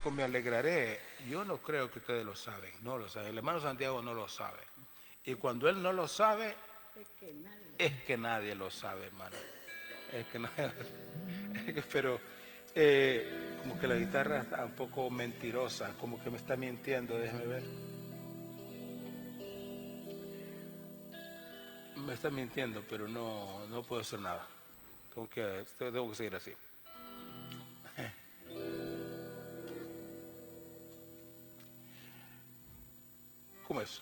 con me alegraré, yo no creo que ustedes lo saben, no lo saben. El hermano Santiago no lo sabe. Y cuando él no lo sabe, es que nadie lo sabe, hermano. Es que nadie, pero como que la guitarra está un poco mentirosa, como que me está mintiendo, déjeme ver. Me está mintiendo, pero no puedo hacer nada. Tengo que seguir así. ¿Cómo es?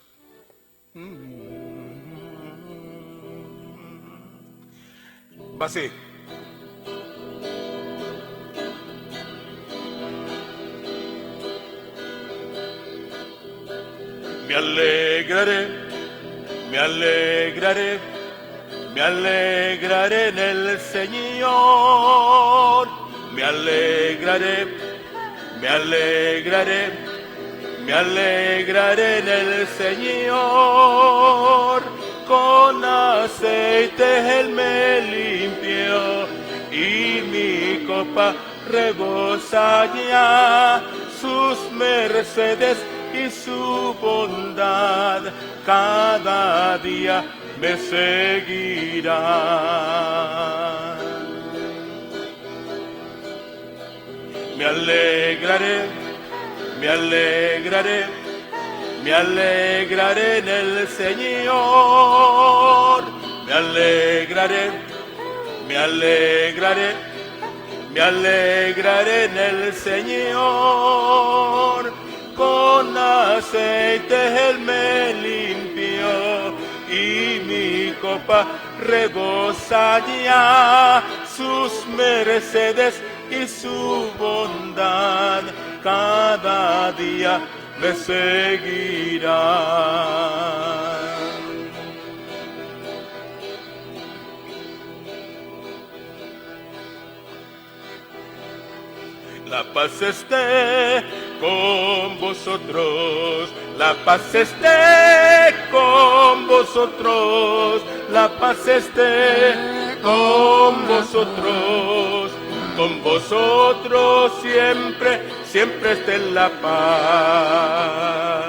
Va así. Me alegraré, me alegraré, me alegraré en el Señor. Me alegraré, me alegraré, me alegraré en el Señor. Con aceite Él me limpió y mi copa rebosa ya. Sus mercedes y su bondad cada día me seguirá. Me alegraré, me alegraré, me alegraré en el Señor. Me alegraré, me alegraré, me alegraré en el Señor. Con aceite Él me limpió y mi copa rebosa ya. Sus mercedes y su bondad cada día me seguirá. La paz esté con vosotros, la paz esté con vosotros, la paz esté con vosotros siempre, siempre esté la paz.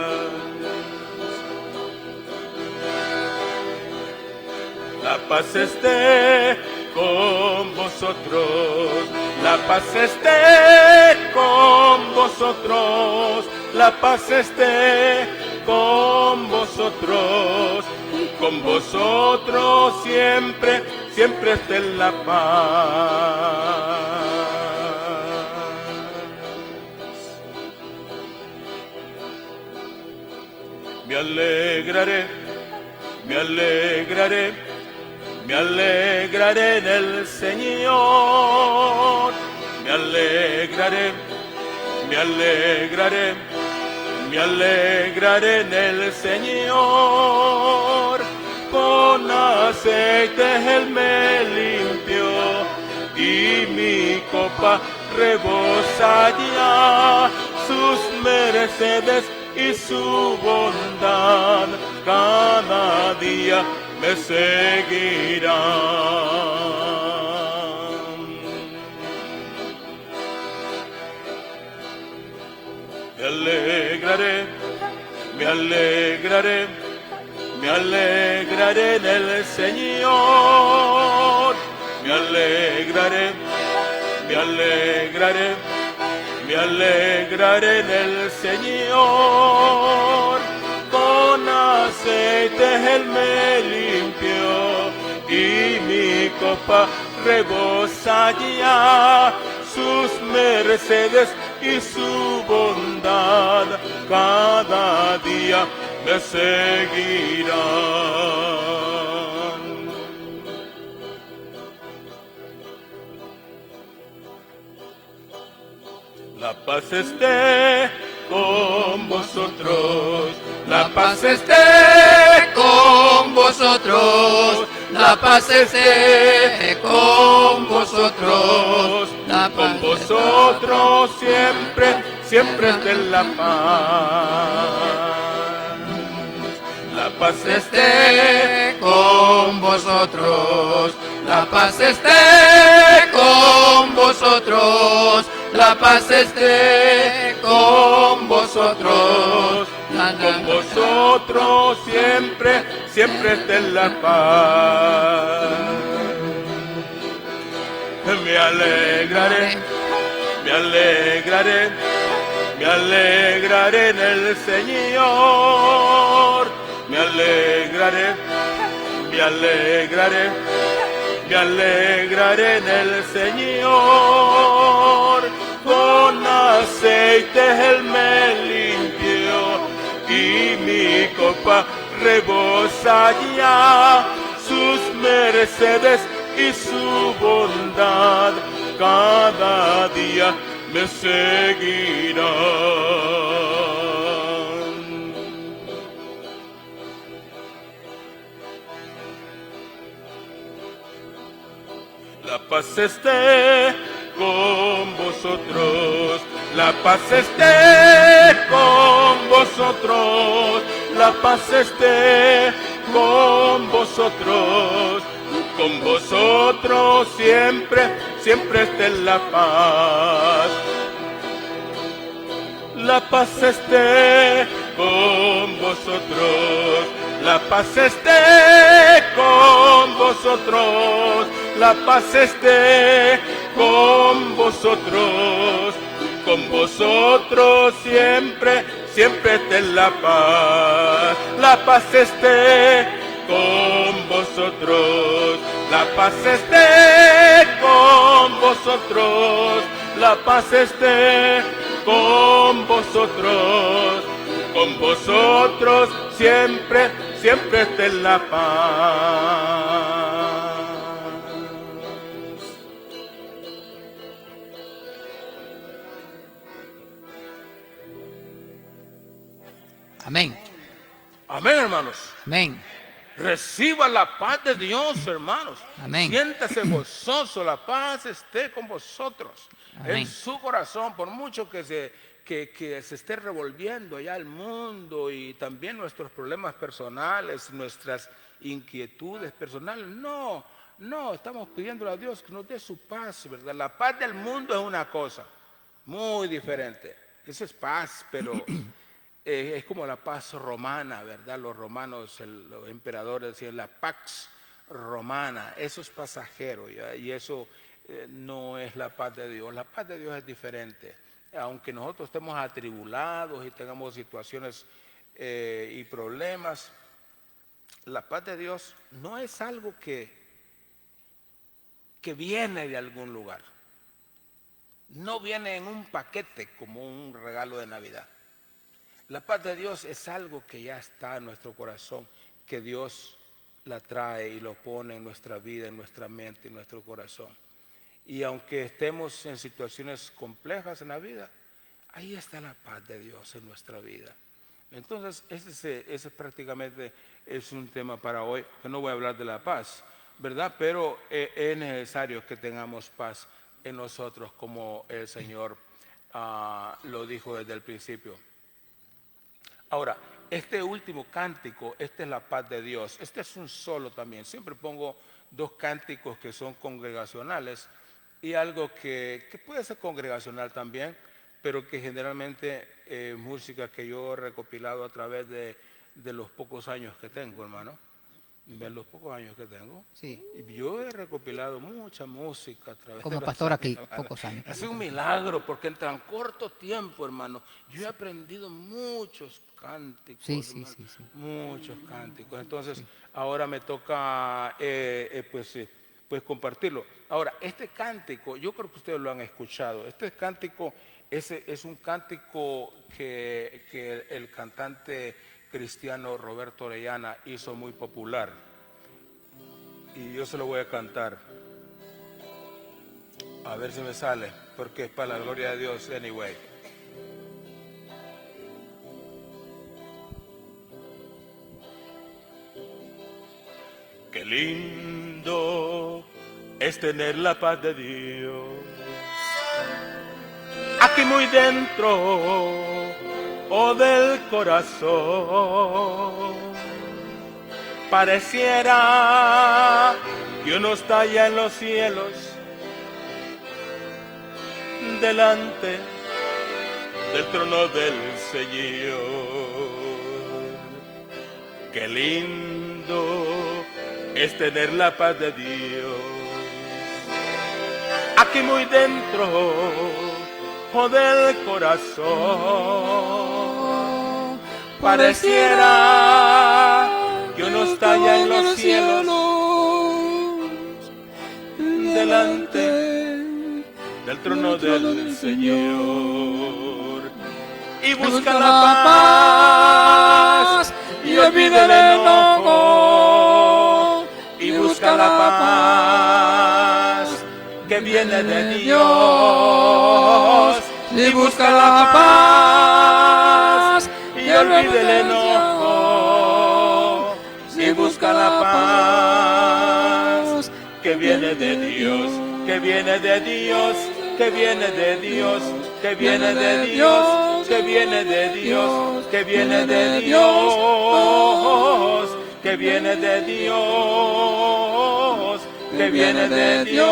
La paz esté con vosotros, la paz esté con vosotros, la paz esté con vosotros siempre, siempre esté la paz. Me alegraré, me alegraré, me alegraré en el Señor. Me alegraré, me alegraré, me alegraré en el Señor. Con aceite Él me limpió y mi copa rebosa ya. Sus mercedes y su bondad cada día me seguirán. Me alegraré, me alegraré, me alegraré en el Señor. Me alegraré, me alegraré, me alegraré en el Señor. Con aceite Él me limpió y mi copa rebosa ya. Sus mercedes y su bondad cada día me seguirán. La paz esté con vosotros, la paz esté con vosotros, la paz esté con vosotros, con vosotros siempre, siempre esté la paz. La paz esté con vosotros, la paz esté con vosotros, la paz esté con vosotros, con vosotros siempre, siempre esté la paz. Me alegraré, me alegraré, me alegraré en el Señor. Me alegraré, me alegraré, me alegraré en el Señor. Con aceite Él me limpió y mi copa rebosa ya. Sus mercedes y su bondad cada día me seguirán. La paz esté con vosotros, la paz esté con vosotros, la paz esté con vosotros siempre, siempre esté la paz. La paz esté con vosotros, la paz esté con vosotros, la paz esté con vosotros siempre, siempre esté la paz. La paz esté con vosotros, la paz esté con vosotros, la paz esté con vosotros siempre, siempre esté la paz. Amén. Amén, hermanos. Amén. Reciba la paz de Dios, hermanos. Amén. Siéntase gozoso, la paz esté con vosotros. Amén. En su corazón, por mucho que se esté revolviendo allá el mundo y también nuestros problemas personales, nuestras inquietudes personales. No, estamos pidiéndole a Dios que nos dé su paz, ¿verdad? La paz del mundo es una cosa muy diferente. Eso es paz, pero es como la paz romana, ¿verdad? Los romanos, los emperadores decían la pax romana. Eso es pasajero, ¿ya? Y eso no es la paz de Dios. La paz de Dios es diferente. Aunque nosotros estemos atribulados y tengamos situaciones y problemas, la paz de Dios no es algo que viene de algún lugar. No viene en un paquete como un regalo de Navidad. La paz de Dios es algo que ya está en nuestro corazón, que Dios la trae y lo pone en nuestra vida, en nuestra mente, en nuestro corazón. Y aunque estemos en situaciones complejas en la vida, ahí está la paz de Dios en nuestra vida. Entonces, ese prácticamente es un tema para hoy, que no voy a hablar de la paz, ¿verdad? Pero es necesario que tengamos paz en nosotros, como el Señor lo dijo desde el principio. Ahora, este último cántico, esta es la paz de Dios. Este es un solo también. Siempre pongo dos cánticos que son congregacionales y algo que puede ser congregacional también, pero que generalmente es música que yo he recopilado a través de los pocos años que tengo, hermano. De los pocos años que tengo. Sí. Yo he recopilado mucha música a través como de pastor los aquí, años. pocos años. Es un milagro, porque en tan corto tiempo, hermano, yo he aprendido muchos cánticos. Sí, sí, hermano, sí, sí. muchos cánticos. Entonces, ahora me toca, pues compartirlo. Ahora, este cántico, yo creo que ustedes lo han escuchado. Este cántico es un cántico que el cantante cristiano Roberto Orellana hizo muy popular, y yo se lo voy a cantar, a ver si me sale, porque es para la gloria de Dios. Anyway, qué lindo es tener la paz de Dios aquí muy dentro del corazón. Pareciera que uno está allá en los cielos, delante del trono del Señor. Qué lindo es tener la paz de Dios aquí muy dentro del corazón. Pareciera que uno está allá en los cielos, delante del trono del Señor, y busca la paz y olvida el enojo, y busca la paz que viene de Dios, y busca la paz y olvida el enojo, y busca la paz que viene de Dios, que viene de Dios, que viene de Dios, que viene de Dios, que viene de Dios, que viene de Dios, que viene de Dios, que viene de Dios.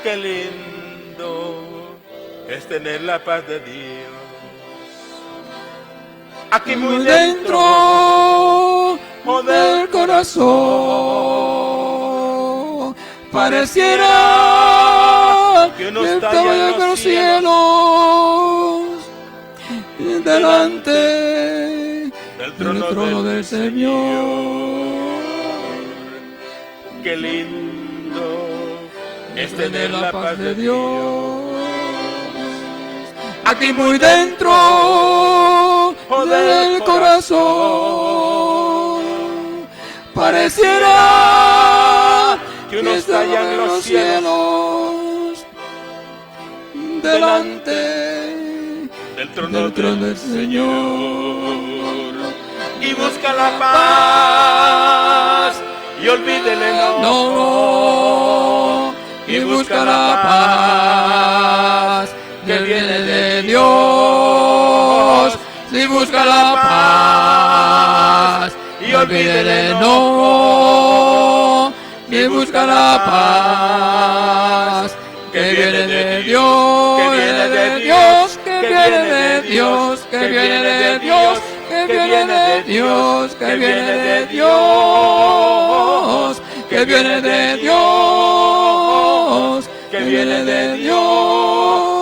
Qué lindo es tener la paz de Dios aquí muy dentro del corazón. Pareciera que uno está allá en los cielos, delante del trono del Señor. Qué lindo es tener la paz de Dios aquí muy dentro del corazón. Pareciera que uno está allá en los cielos, delante del trono del Señor, y busca la paz y olvida el enojo, y busca la paz que viene de Dios, y busca la paz y olvida el enojo, y busca la paz que viene de Dios, que viene de Dios, que viene de Dios, que viene de Dios, que viene de Dios, que viene de Dios, que viene de Dios, que viene de Dios.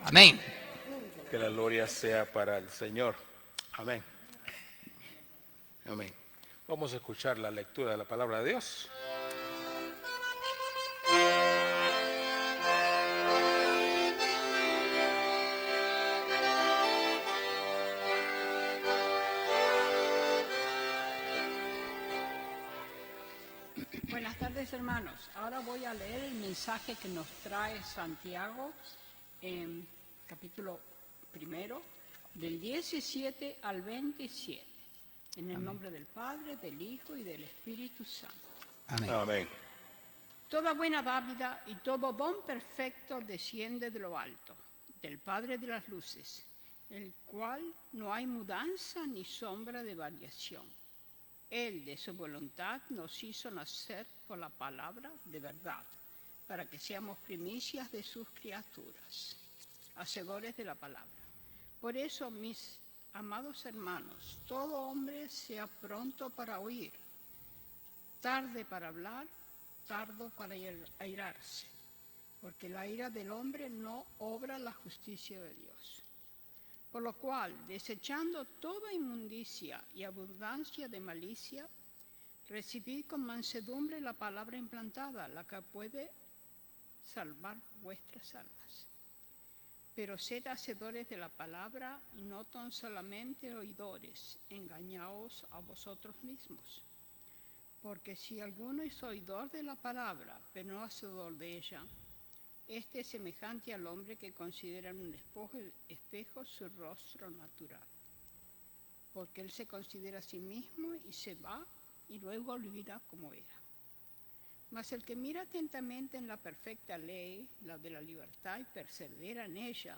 Amén. Que la gloria sea para el Señor. Amén. Amén. Vamos a escuchar la lectura de la palabra de Dios. Buenas tardes, hermanos. Ahora voy a leer el mensaje que nos trae Santiago en capítulo 1, del 17 al 27. En el nombre del Padre, del Hijo y del Espíritu Santo. Amén. Amén. Toda buena dádiva y todo don perfecto desciende de lo alto, del Padre de las luces, el cual no hay mudanza ni sombra de variación. Él, de su voluntad, nos hizo nacer por la palabra de verdad, para que seamos primicias de sus criaturas, hacedores de la palabra. Por eso, mis amados hermanos, todo hombre sea pronto para oír, tarde para hablar, tardo para airarse, porque la ira del hombre no obra la justicia de Dios. Por lo cual, desechando toda inmundicia y abundancia de malicia, recibid con mansedumbre la palabra implantada, la que puede salvar vuestras almas. Pero sed hacedores de la palabra y no tan solamente oidores, engañaos a vosotros mismos. Porque si alguno es oidor de la palabra, pero no hacedor de ella, este es semejante al hombre que considera en un espejo su rostro natural. Porque él se considera a sí mismo y se va y luego olvida cómo era. Mas el que mira atentamente en la perfecta ley, la de la libertad, y persevera en ella,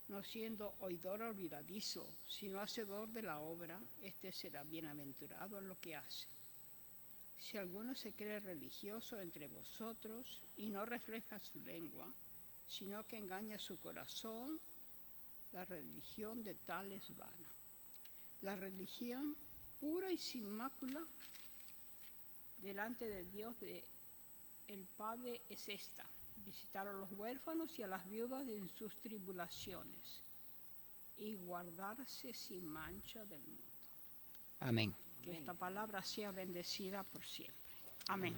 no siendo oidor olvidadizo, sino hacedor de la obra, este será bienaventurado en lo que hace. Si alguno se cree religioso entre vosotros y no refleja su lengua, sino que engaña su corazón, la religión de tal es vana. La religión pura y sin mácula delante de Dios el Padre es esta: visitar a los huérfanos y a las viudas en sus tribulaciones y guardarse sin mancha del mundo. Amén. Que esta palabra sea bendecida por siempre. Amén.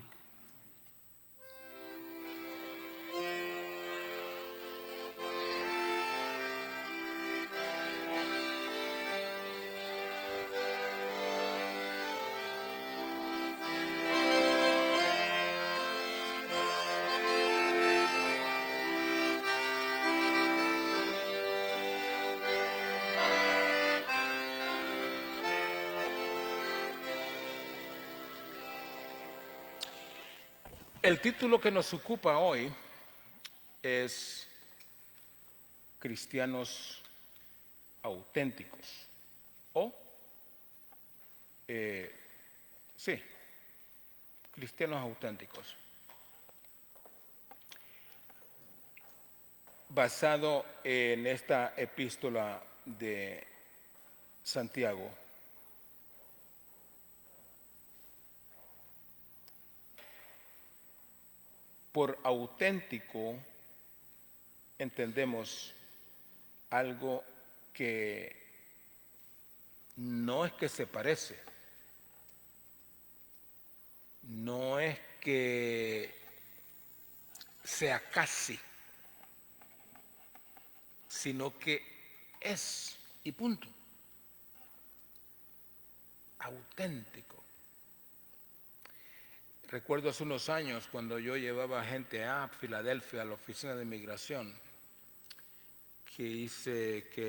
El título que nos ocupa hoy es Cristianos auténticos o sí, cristianos auténticos, basado en esta epístola de Santiago. Por auténtico entendemos algo que no es que se parece, no es que sea casi, sino que es y punto. Auténtico. Recuerdo hace unos años cuando yo llevaba gente a Filadelfia, a la oficina de inmigración, que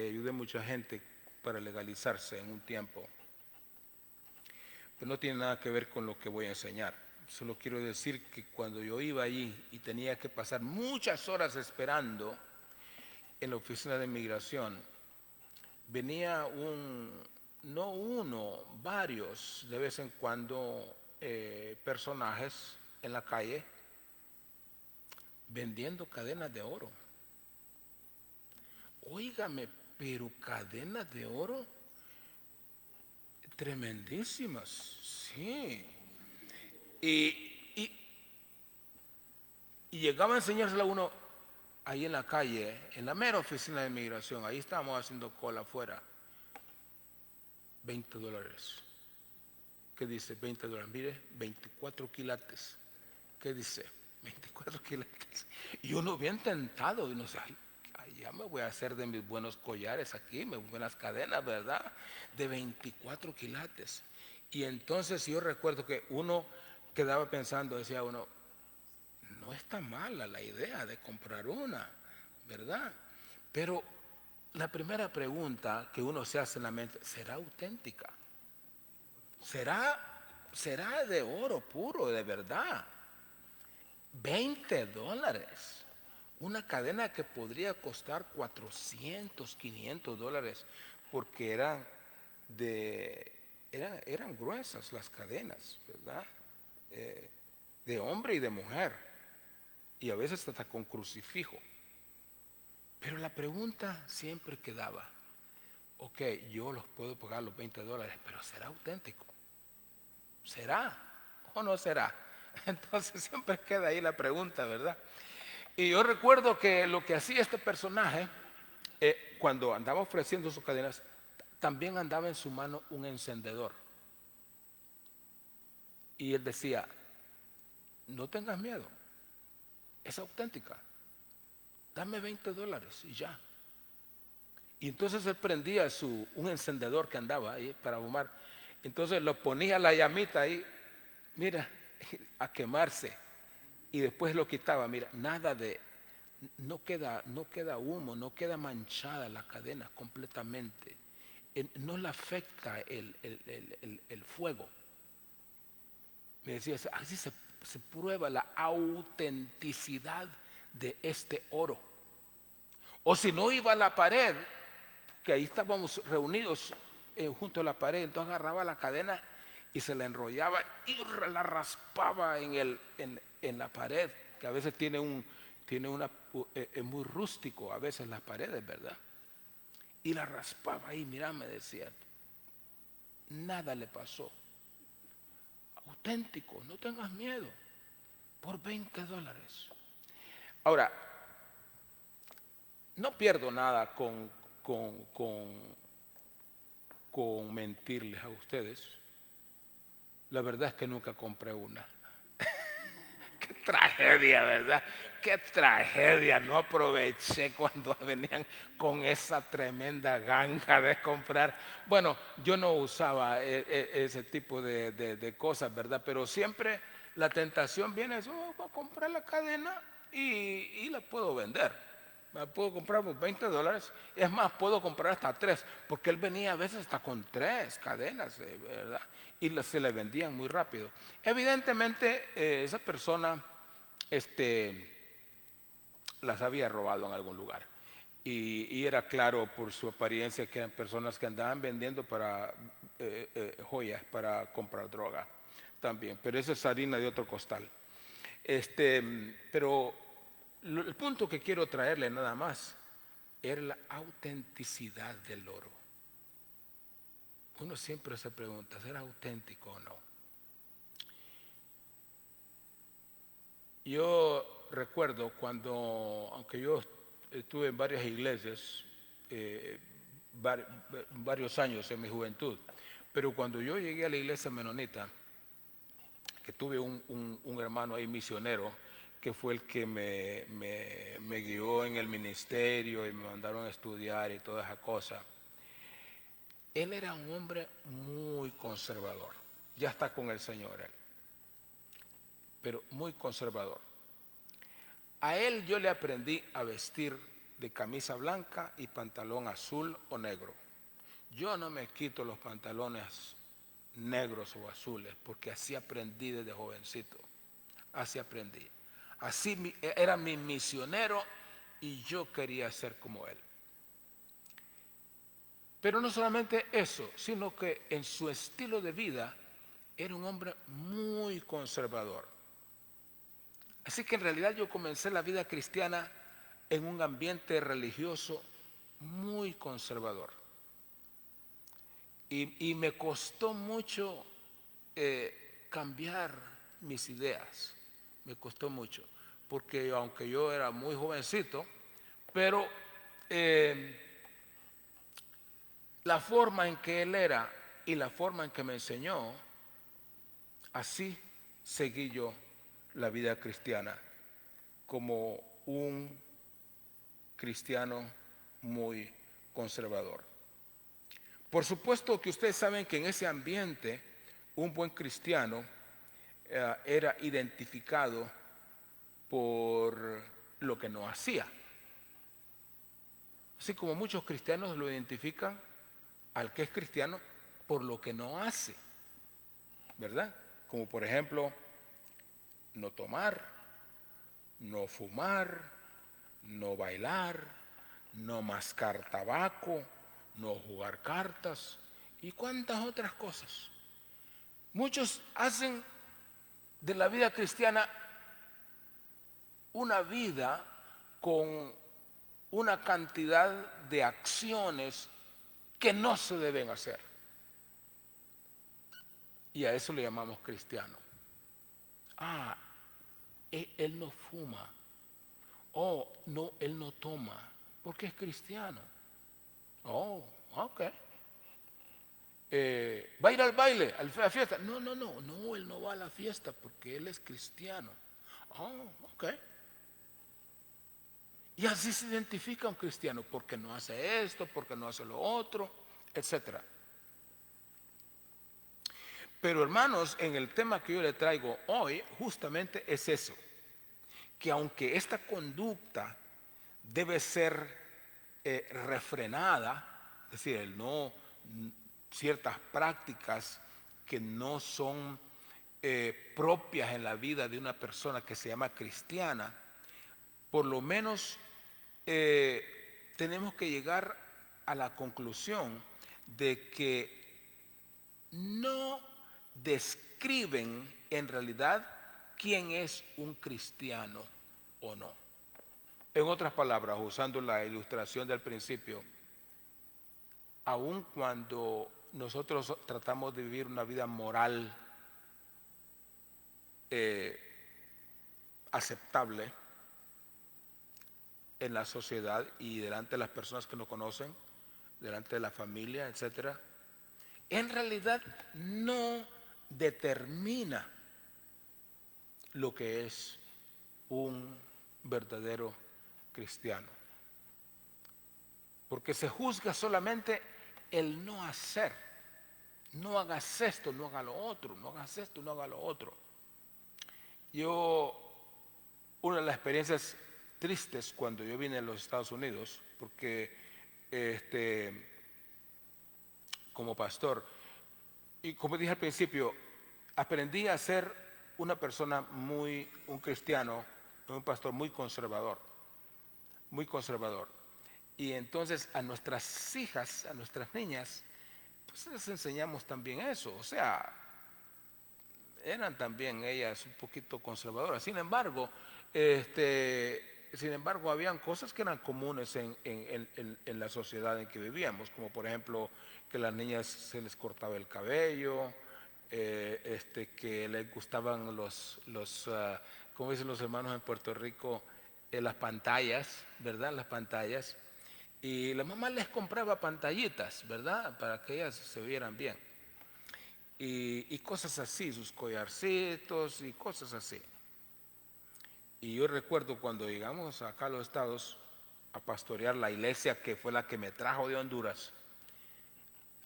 ayudé a mucha gente para legalizarse en un tiempo. Pero no tiene nada que ver con lo que voy a enseñar. Solo quiero decir que cuando yo iba allí y tenía que pasar muchas horas esperando en la oficina de inmigración, venía no uno, varios, de vez en cuando, personajes en la calle vendiendo cadenas de oro. Óigame, pero cadenas de oro tremendísimas, sí. Y llegaba a enseñársela a uno ahí en la calle, en la mera oficina de inmigración. Ahí estábamos haciendo cola afuera. $20. ¿Qué dice? $20. Mire, 24 quilates. ¿Qué dice? 24 quilates. Y uno bien tentado, y no sé, ay, ya me voy a hacer de mis buenos collares aquí, mis buenas cadenas, ¿verdad? De 24 quilates. Y entonces yo recuerdo que uno quedaba pensando, decía uno, no está mala la idea de comprar una, ¿verdad? Pero la primera pregunta que uno se hace en la mente, ¿será auténtica? ¿Será de oro puro, de verdad? $20. Una cadena que podría costar $400, $500, porque eran gruesas las cadenas, ¿verdad? De hombre y de mujer, y a veces hasta con crucifijo. Pero la pregunta siempre quedaba, ok, yo los puedo pagar los $20, pero ¿será auténtico? ¿Será o no será? Entonces siempre queda ahí la pregunta, ¿verdad? Y yo recuerdo que lo que hacía este personaje, cuando andaba ofreciendo sus cadenas, también andaba en su mano un encendedor. Y él decía, no tengas miedo, es auténtica, dame $20 y ya. Y entonces él prendía un encendedor que andaba ahí para fumar. Entonces lo ponía la llamita ahí, mira, a quemarse. Y después lo quitaba, mira, no queda humo, no queda manchada la cadena completamente. No le afecta el fuego. Me decía, así se prueba la autenticidad de este oro. O si no, iba a la pared, que ahí estábamos reunidos junto a la pared, entonces agarraba la cadena y se la enrollaba y la raspaba en la pared, que a veces es muy rústico a veces las paredes, ¿verdad? Y la raspaba ahí, mira, me decía, nada le pasó. Auténtico, no tengas miedo, por $20. Ahora, no pierdo nada con mentirles a ustedes. La verdad es que nunca compré una. Qué tragedia, ¿verdad? Qué tragedia. No aproveché cuando venían con esa tremenda ganga de comprar. Bueno, yo no usaba ese tipo de cosas, ¿verdad? Pero siempre la tentación viene, voy a comprar la cadena y la puedo vender. La puedo comprar por $20. Es más, puedo comprar hasta 3, porque él venía a veces hasta con 3 cadenas, ¿verdad? Y se le vendían muy rápido. Evidentemente, esa persona las había robado en algún lugar. Y era claro por su apariencia que eran personas que andaban vendiendo para joyas, para comprar droga también. Pero eso es harina de otro costal. Pero el punto que quiero traerle nada más es la autenticidad del oro. Uno siempre se pregunta, ¿será auténtico o no? Yo recuerdo cuando, aunque yo estuve en varias iglesias, varios años en mi juventud, pero cuando yo llegué a la iglesia menonita, que tuve un hermano ahí misionero, que fue el que me guió en el ministerio y me mandaron a estudiar y toda esa cosa. Él era un hombre muy conservador, ya está con el Señor él, pero muy conservador. A él yo le aprendí a vestir de camisa blanca y pantalón azul o negro. Yo no me quito los pantalones negros o azules, porque así aprendí desde jovencito, así aprendí. Así era mi misionero y yo quería ser como él. Pero no solamente eso, sino que en su estilo de vida era un hombre muy conservador. Así que en realidad yo comencé la vida cristiana en un ambiente religioso muy conservador. Y me costó mucho cambiar mis ideas, me costó mucho, porque aunque yo era muy jovencito, pero la forma en que él era y la forma en que me enseñó, así seguí yo la vida cristiana, como un cristiano muy conservador. Por supuesto que ustedes saben que en ese ambiente un buen cristiano era identificado por lo que no hacía. Así como muchos cristianos lo identifican al que es cristiano por lo que no hace, ¿verdad? Como por ejemplo, no tomar, no fumar, no bailar, no mascar tabaco, no jugar cartas y cuántas otras cosas. Muchos hacen de la vida cristiana una vida con una cantidad de acciones que no se deben hacer. Y a eso le llamamos cristiano. Ah, él no fuma. Oh, no, él no toma, porque es cristiano. Oh, ok. ¿Va a ir al baile, a la fiesta? No, él no va a la fiesta porque él es cristiano. Oh, ok. Y así se identifica un cristiano, porque no hace esto, porque no hace lo otro, etc. Pero hermanos, en el tema que yo le traigo hoy, justamente es eso, que aunque esta conducta debe ser refrenada, es decir, ciertas prácticas que no son propias en la vida de una persona que se llama cristiana, por lo menos tenemos que llegar a la conclusión de que no describen en realidad quién es un cristiano o no. En otras palabras, usando la ilustración del principio, aun cuando nosotros tratamos de vivir una vida moral aceptable en la sociedad y delante de las personas que nos conocen, delante de la familia, etcétera, en realidad no determina lo que es un verdadero cristiano. Porque se juzga solamente el no hacer. No hagas esto, no haga lo otro, no hagas esto, no haga lo otro. Una de las experiencias tristes cuando yo vine a los Estados Unidos, porque como pastor, y como dije al principio, aprendí a ser una persona un cristiano, un pastor muy conservador, muy conservador. Y entonces a nuestras hijas, a nuestras niñas, pues les enseñamos también eso. O sea, eran también ellas un poquito conservadoras. Sin embargo, habían cosas que eran comunes en la sociedad en que vivíamos, como por ejemplo que a las niñas se les cortaba el cabello, que les gustaban como dicen los hermanos en Puerto Rico, las pantallas, ¿verdad? Las pantallas. Y la mamá les compraba pantallitas, ¿verdad? Para que ellas se vieran bien. Y cosas así, sus collarcitos y cosas así. Y yo recuerdo cuando llegamos acá a los Estados a pastorear la iglesia que fue la que me trajo de Honduras,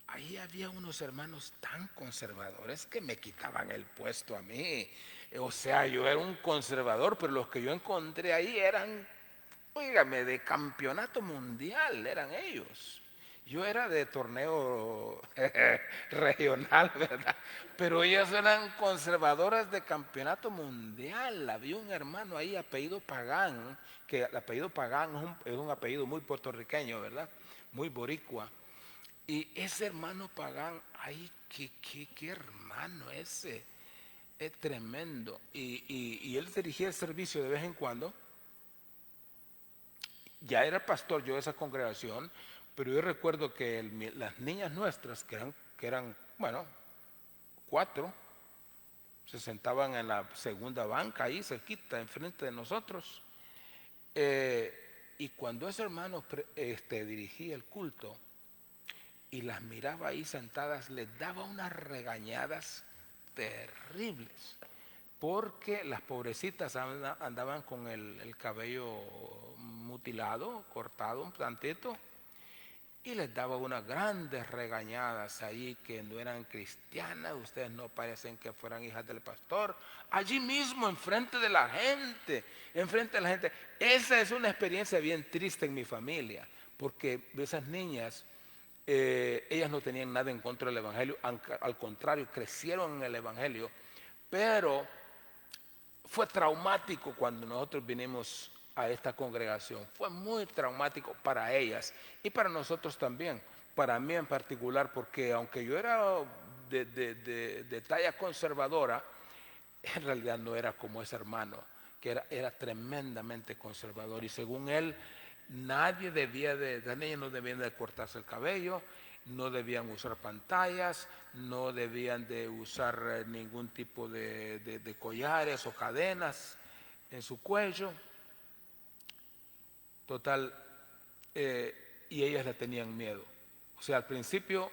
ahí había unos hermanos tan conservadores que me quitaban el puesto a mí. O sea, yo era un conservador, pero los que yo encontré ahí eran, óigame, de campeonato mundial, eran ellos. Yo era de torneo regional, ¿verdad? Pero ellos eran conservadoras de campeonato mundial. Había un hermano ahí, apellido Pagán, que el apellido Pagán es un apellido muy puertorriqueño, ¿verdad? Muy boricua. Y ese hermano Pagán, ay, qué hermano ese, es tremendo. Y él dirigía el servicio de vez en cuando. Ya era pastor yo de esa congregación, pero yo recuerdo que las niñas nuestras, que eran, bueno, 4, se sentaban en la segunda banca ahí cerquita, enfrente de nosotros. Y cuando ese hermano dirigía el culto y las miraba ahí sentadas, les daba unas regañadas terribles, porque las pobrecitas andaban con el cabello mutilado, cortado un tantito, y les daba unas grandes regañadas ahí que no eran cristianas, ustedes no parecen que fueran hijas del pastor, allí mismo, enfrente de la gente, Esa es una experiencia bien triste en mi familia, porque esas niñas, ellas no tenían nada en contra del evangelio, al contrario, crecieron en el evangelio, pero fue traumático cuando nosotros vinimos a esta congregación. Fue muy traumático para ellas y para nosotros también, para mí en particular, porque aunque yo era de talla conservadora, en realidad no era como ese hermano, que era tremendamente conservador. Y según él, las niñas no debían de cortarse el cabello, no debían usar pantallas, no debían de usar ningún tipo de collares o cadenas en su cuello. Total, y ellas le tenían miedo. O sea, al principio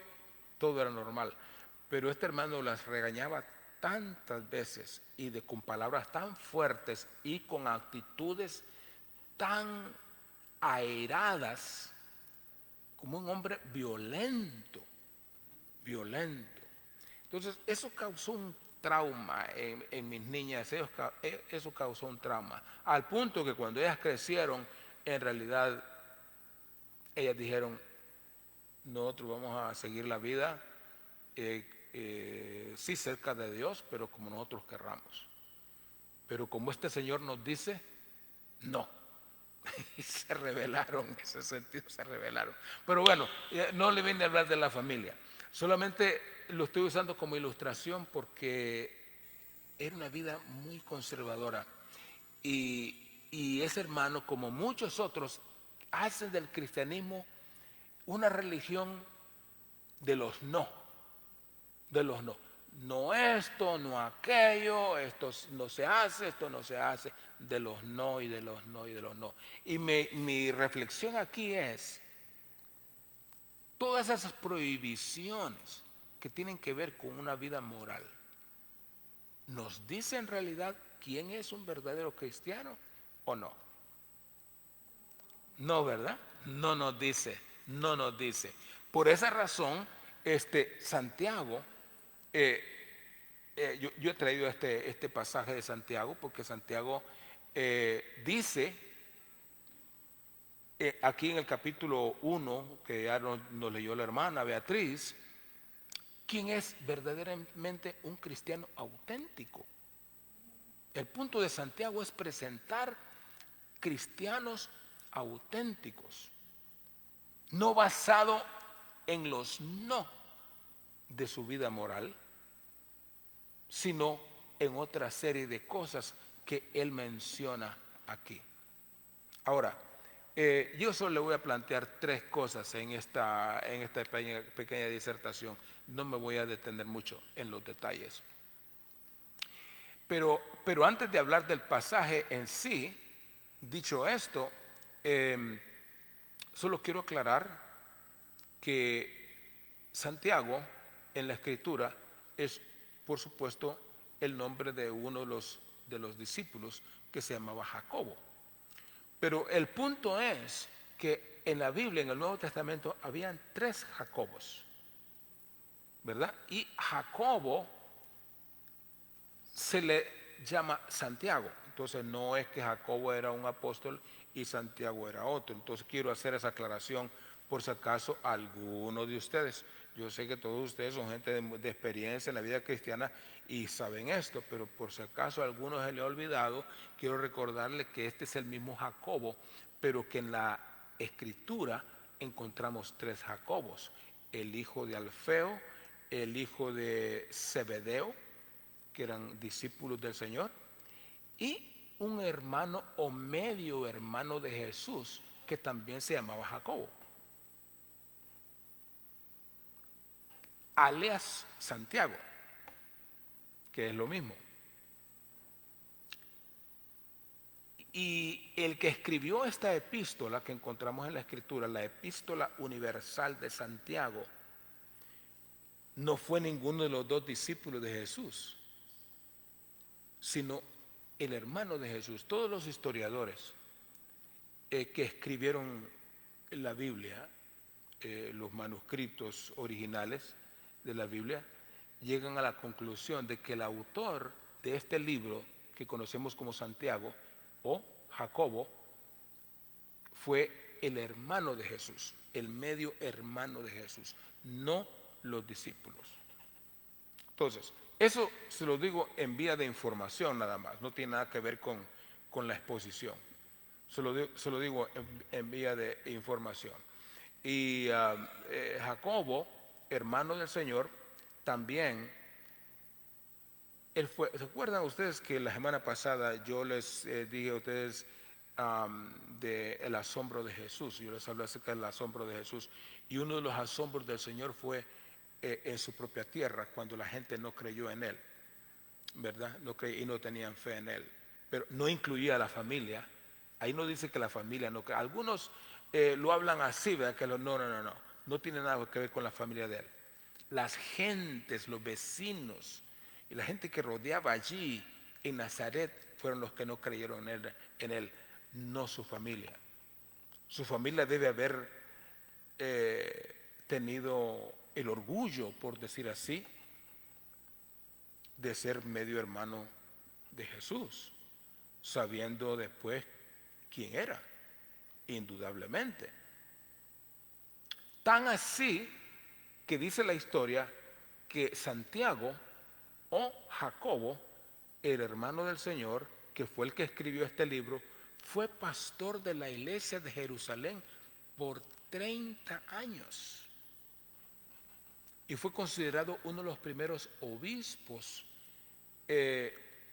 todo era normal, pero este hermano las regañaba tantas veces y con palabras tan fuertes y con actitudes tan airadas, como un hombre violento. Entonces, eso causó un trauma en mis niñas, eso causó un trauma, al punto que cuando ellas crecieron, en realidad, ellas dijeron, nosotros vamos a seguir la vida sí cerca de Dios, pero como nosotros querramos. Pero como este Señor nos dice, no. Y se rebelaron, en ese sentido se rebelaron. Pero bueno, no le vine a hablar de la familia. Solamente lo estoy usando como ilustración porque era una vida muy conservadora. Y ese hermano, como muchos otros, hacen del cristianismo una religión de los no. De los no. No esto, no aquello, esto no se hace, esto no se hace, de los no y de los no y de los no. Y mi reflexión aquí es, todas esas prohibiciones que tienen que ver con una vida moral, ¿nos dice en realidad quién es un verdadero cristiano o no? No, ¿verdad? No nos dice, no nos dice. Por esa razón, Santiago, yo he traído este pasaje de Santiago porque Santiago dice aquí en el capítulo 1, que ya nos leyó la hermana Beatriz, quién es verdaderamente un cristiano auténtico. El punto de Santiago es presentar cristianos auténticos, no basado en los no de su vida moral, sino en otra serie de cosas que él menciona aquí. Ahora, yo solo le voy a plantear tres cosas en esta pequeña disertación. No me voy a detener mucho en los detalles. Pero antes de hablar del pasaje en sí, dicho esto, solo quiero aclarar que Santiago en la Escritura es, por supuesto, el nombre de uno de los discípulos que se llamaba Jacobo. Pero el punto es que en la Biblia, en el Nuevo Testamento, habían 3 Jacobos, ¿verdad? Y Jacobo se le llama Santiago. Entonces no es que Jacobo era un apóstol y Santiago era otro. Entonces quiero hacer esa aclaración por si acaso alguno de ustedes. Yo sé que todos ustedes son gente de experiencia en la vida cristiana y saben esto, pero por si acaso a alguno se le ha olvidado, quiero recordarle que este es el mismo Jacobo, pero que en la Escritura encontramos 3 Jacobos: el hijo de Alfeo, el hijo de Zebedeo, que eran discípulos del Señor, y un hermano o medio hermano de Jesús que también se llamaba Jacobo, alias Santiago, que es lo mismo. Y el que escribió esta epístola que encontramos en la Escritura, la epístola universal de Santiago, no fue ninguno de los 2 discípulos de Jesús, sino el hermano de Jesús. Todos los historiadores que escribieron la Biblia, los manuscritos originales de la Biblia, llegan a la conclusión de que el autor de este libro que conocemos como Santiago o Jacobo fue el hermano de Jesús, el medio hermano de Jesús, no los discípulos. Entonces, eso se lo digo en vía de información nada más, no tiene nada que ver con la exposición. Se lo digo en vía de información. Y Jacobo, hermano del Señor, también, él fue. ¿Se acuerdan ustedes que la semana pasada yo les dije a ustedes del asombro de Jesús? Yo les hablé acerca del asombro de Jesús. Y uno de los asombros del Señor fue en su propia tierra, cuando la gente no creyó en Él, ¿verdad? Y no tenían fe en Él. Pero no incluía a la familia. Ahí no dice que la familia no cree. Algunos lo hablan así, ¿verdad? Que no tiene nada que ver con la familia de Él. Las gentes, los vecinos y la gente que rodeaba allí en Nazaret fueron los que no creyeron en él, no su familia. Su familia debe haber tenido el orgullo, por decir así, de ser medio hermano de Jesús, sabiendo después quién era, indudablemente. Tan así que dice la historia que Santiago o Jacobo, el hermano del Señor, que fue el que escribió este libro, fue pastor de la iglesia de Jerusalén por 30 años. Y fue considerado uno de los primeros obispos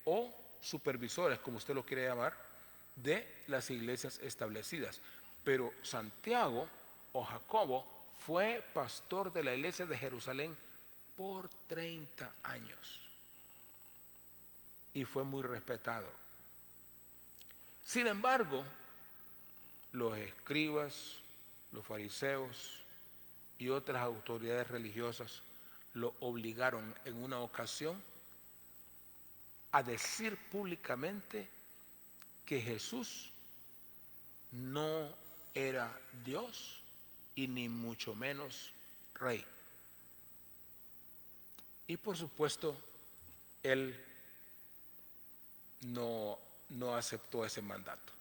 o supervisores, como usted lo quiere llamar, de las iglesias establecidas. Pero Santiago o Jacobo fue pastor de la iglesia de Jerusalén por 30 años. Y fue muy respetado. Sin embargo, los escribas, los fariseos y otras autoridades religiosas lo obligaron en una ocasión a decir públicamente que Jesús no era Dios y ni mucho menos rey. Y por supuesto, él no aceptó ese mandato,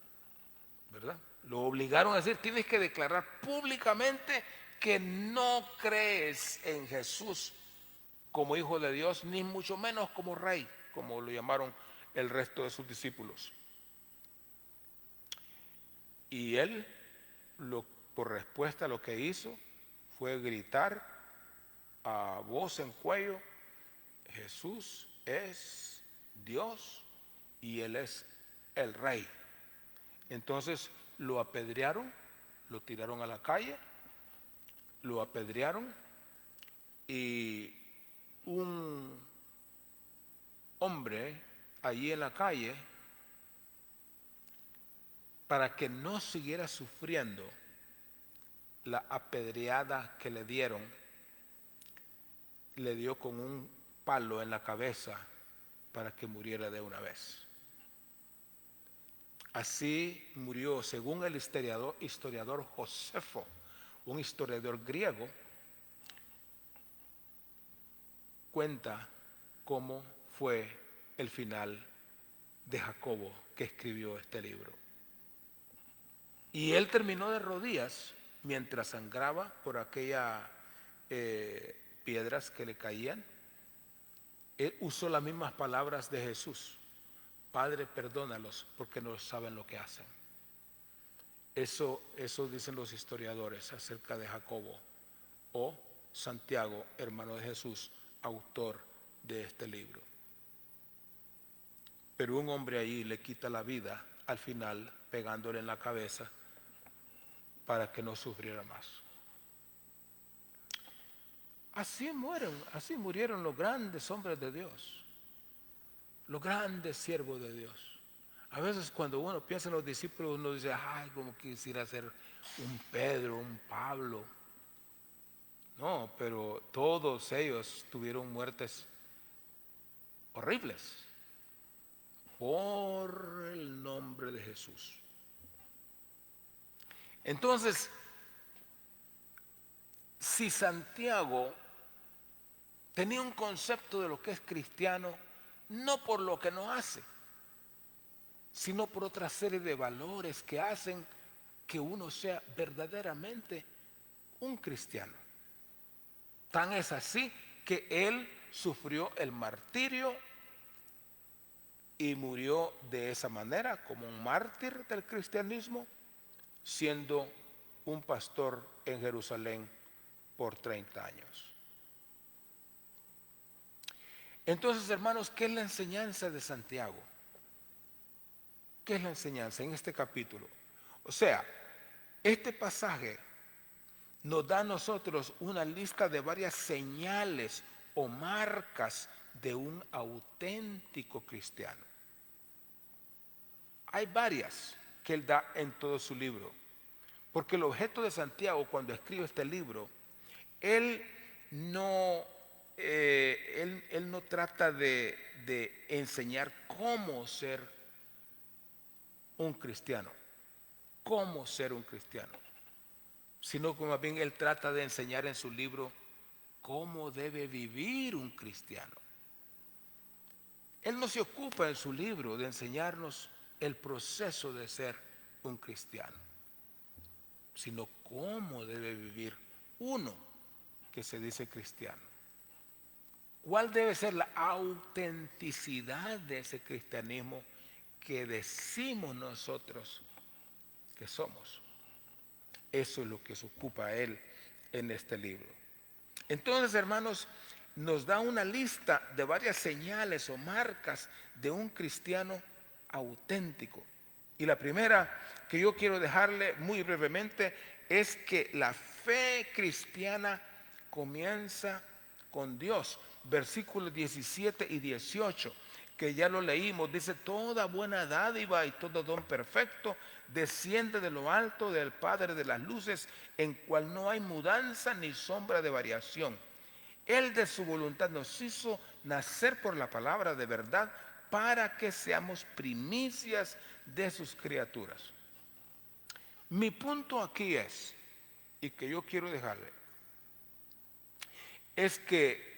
¿verdad? Lo obligaron a decir, tienes que declarar públicamente que no crees en Jesús como hijo de Dios, ni mucho menos como rey, como lo llamaron el resto de sus discípulos. Y él, por respuesta, lo que hizo fue gritar a voz en cuello: Jesús es Dios y Él es el Rey. Entonces lo apedrearon, lo tiraron a la calle, lo apedrearon, y un hombre allí en la calle, para que no siguiera sufriendo la apedreada que le dieron, le dio con un palo en la cabeza para que muriera de una vez. Así murió, según el historiador Josefo, un historiador griego, cuenta cómo fue el final de Jacobo, que escribió este libro. Y él terminó de rodillas mientras sangraba por aquellas piedras que le caían. Él usó las mismas palabras de Jesús: Padre, perdónalos porque no saben lo que hacen. Eso dicen los historiadores acerca de Jacobo o Santiago, hermano de Jesús, autor de este libro. Pero un hombre allí le quita la vida al final, pegándole en la cabeza para que no sufriera más. Así murieron los grandes hombres de Dios, los grandes siervos de Dios. A veces cuando uno piensa en los discípulos, uno dice, ay, como quisiera ser un Pedro, un Pablo. No, pero todos ellos tuvieron muertes horribles por el nombre de Jesús. Entonces, si Santiago tenía un concepto de lo que es cristiano, no por lo que no hace, sino por otra serie de valores que hacen que uno sea verdaderamente un cristiano. Tan es así que él sufrió el martirio y murió de esa manera, como un mártir del cristianismo, siendo un pastor en Jerusalén por 30 años. Entonces, hermanos, ¿qué es la enseñanza de Santiago? ¿Qué es la enseñanza en este capítulo? O sea, este pasaje nos da a nosotros una lista de varias señales o marcas de un auténtico cristiano. Hay varias que él da en todo su libro, porque el objeto de Santiago cuando escribe este libro, él no trata de enseñar cómo ser un cristiano, sino que más bien él trata de enseñar en su libro cómo debe vivir un cristiano. Él no se ocupa en su libro de enseñarnos el proceso de ser un cristiano, sino cómo debe vivir uno que se dice cristiano. ¿Cuál debe ser la autenticidad de ese cristianismo que decimos nosotros que somos? Eso es lo que se ocupa él en este libro. Entonces, hermanos, nos da una lista de varias señales o marcas de un cristiano auténtico. Y la primera que yo quiero dejarle muy brevemente es que la fe cristiana comienza con Dios. Versículos 17 y 18, que ya lo leímos, dice: toda buena dádiva y todo don perfecto desciende de lo alto del Padre de las luces, en cual no hay mudanza ni sombra de variación. Él de su voluntad nos hizo nacer por la palabra de verdad, para que seamos primicias de sus criaturas. Mi punto aquí es, y que yo quiero dejarle, es que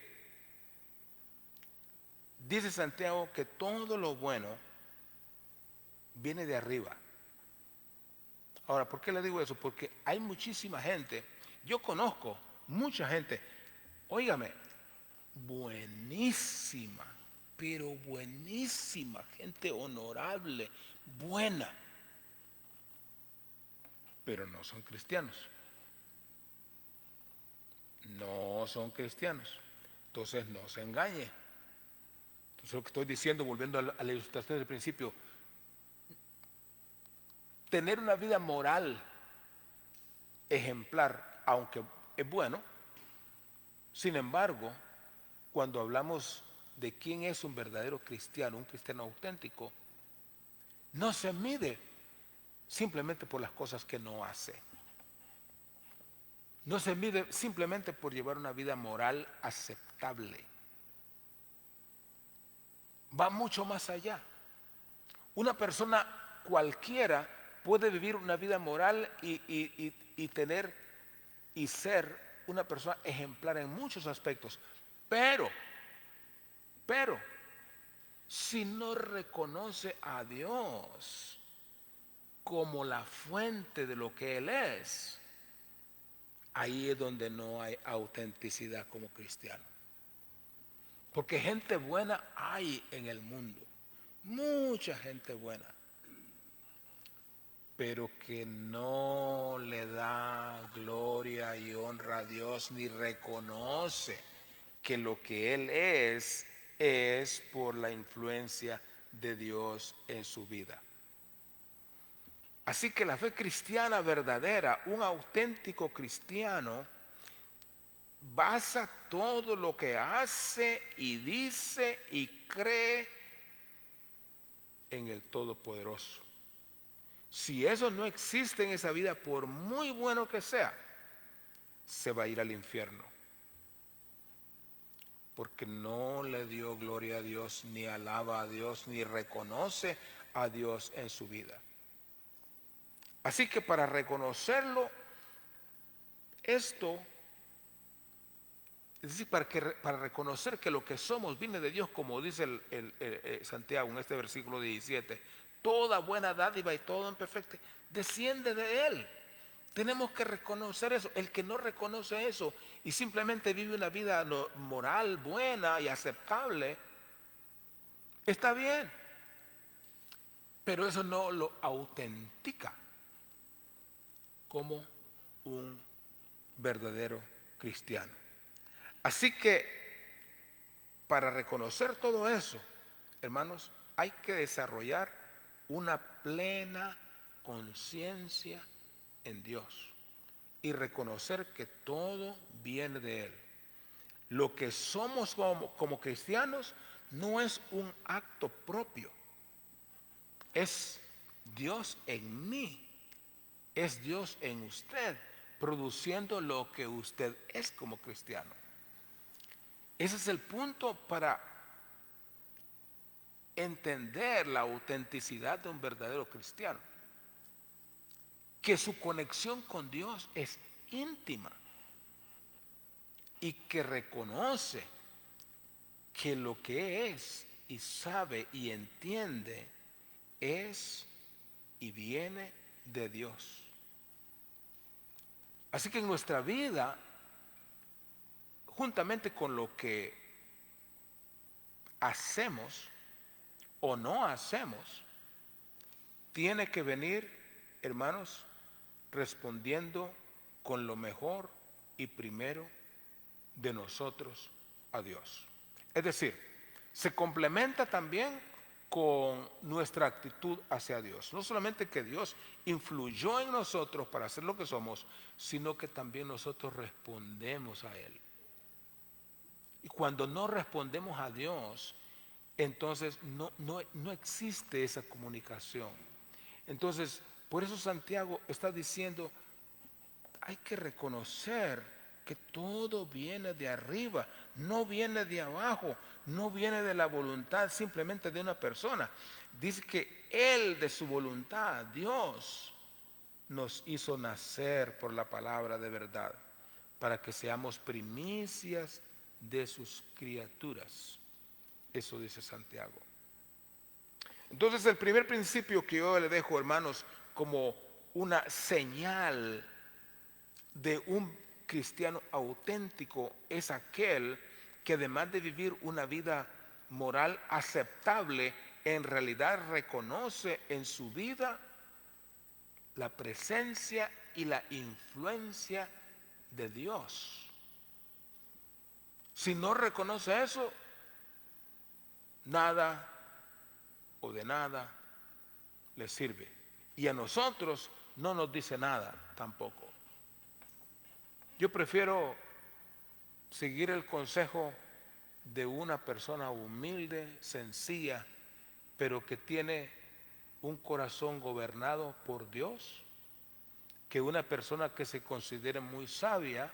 dice Santiago que todo lo bueno viene de arriba. Ahora, ¿por qué le digo eso? Porque hay muchísima gente, yo conozco mucha gente, óigame, buenísima, pero buenísima, gente honorable, buena, pero no son cristianos. No son cristianos. Entonces no se engañe. Entonces lo que estoy diciendo, volviendo a la ilustración del principio, tener una vida moral ejemplar, aunque es bueno, sin embargo, cuando hablamos de quién es un verdadero cristiano, un cristiano auténtico, no se mide simplemente por las cosas que no hace. No se mide simplemente por llevar una vida moral aceptable. Va mucho más allá. Una persona cualquiera puede vivir una vida moral y tener y ser una persona ejemplar en muchos aspectos, pero si no reconoce a Dios como la fuente de lo que Él es, ahí es donde no hay autenticidad como cristiano. Porque gente buena hay en el mundo, mucha gente buena, pero que no le da gloria y honra a Dios, ni reconoce que lo que Él es por la influencia de Dios en su vida. Así que la fe cristiana verdadera, un auténtico cristiano, basa todo lo que hace y dice y cree en el Todopoderoso. Si eso no existe en esa vida, por muy bueno que sea, se va a ir al infierno. Porque no le dio gloria a Dios, ni alaba a Dios, ni reconoce a Dios en su vida. Así que para reconocerlo, esto, es decir, para reconocer que lo que somos viene de Dios, como dice Santiago en este versículo 17, toda buena dádiva y todo en perfecto desciende de Él. Tenemos que reconocer eso. El que no reconoce eso y simplemente vive una vida moral buena y aceptable, está bien, pero eso no lo autentica como un verdadero cristiano. Así que para reconocer todo eso, hermanos, hay que desarrollar una plena conciencia en Dios y reconocer que todo viene de Él. Lo que somos como cristianos no es un acto propio, es Dios en mí, es Dios en usted, produciendo lo que usted es como cristiano. Ese es el punto para entender la autenticidad de un verdadero cristiano. Que su conexión con Dios es íntima y que reconoce que lo que es y sabe y entiende es y viene de Dios. Así que en nuestra vida, juntamente con lo que hacemos o no hacemos, tiene que venir, hermanos, respondiendo con lo mejor y primero de nosotros a Dios. Es decir, se complementa también con nuestra actitud hacia Dios. No solamente que Dios influyó en nosotros para ser lo que somos, sino que también nosotros respondemos a Él. Y cuando no respondemos a Dios, entonces no existe esa comunicación. Entonces, por eso Santiago está diciendo, hay que reconocer que todo viene de arriba, no viene de abajo, no viene de la voluntad simplemente de una persona. Dice que Él de su voluntad, Dios, nos hizo nacer por la palabra de verdad, para que seamos primicias de sus criaturas. Eso dice Santiago. Entonces el primer principio que yo le dejo, hermanos, como una señal de un cristiano auténtico es aquel que además de vivir una vida moral aceptable, en realidad reconoce en su vida la presencia y la influencia de Dios. Si no reconoce eso, nada o de nada le sirve. Y a nosotros no nos dice nada tampoco. Yo prefiero seguir el consejo de una persona humilde, sencilla, pero que tiene un corazón gobernado por Dios, que una persona que se considere muy sabia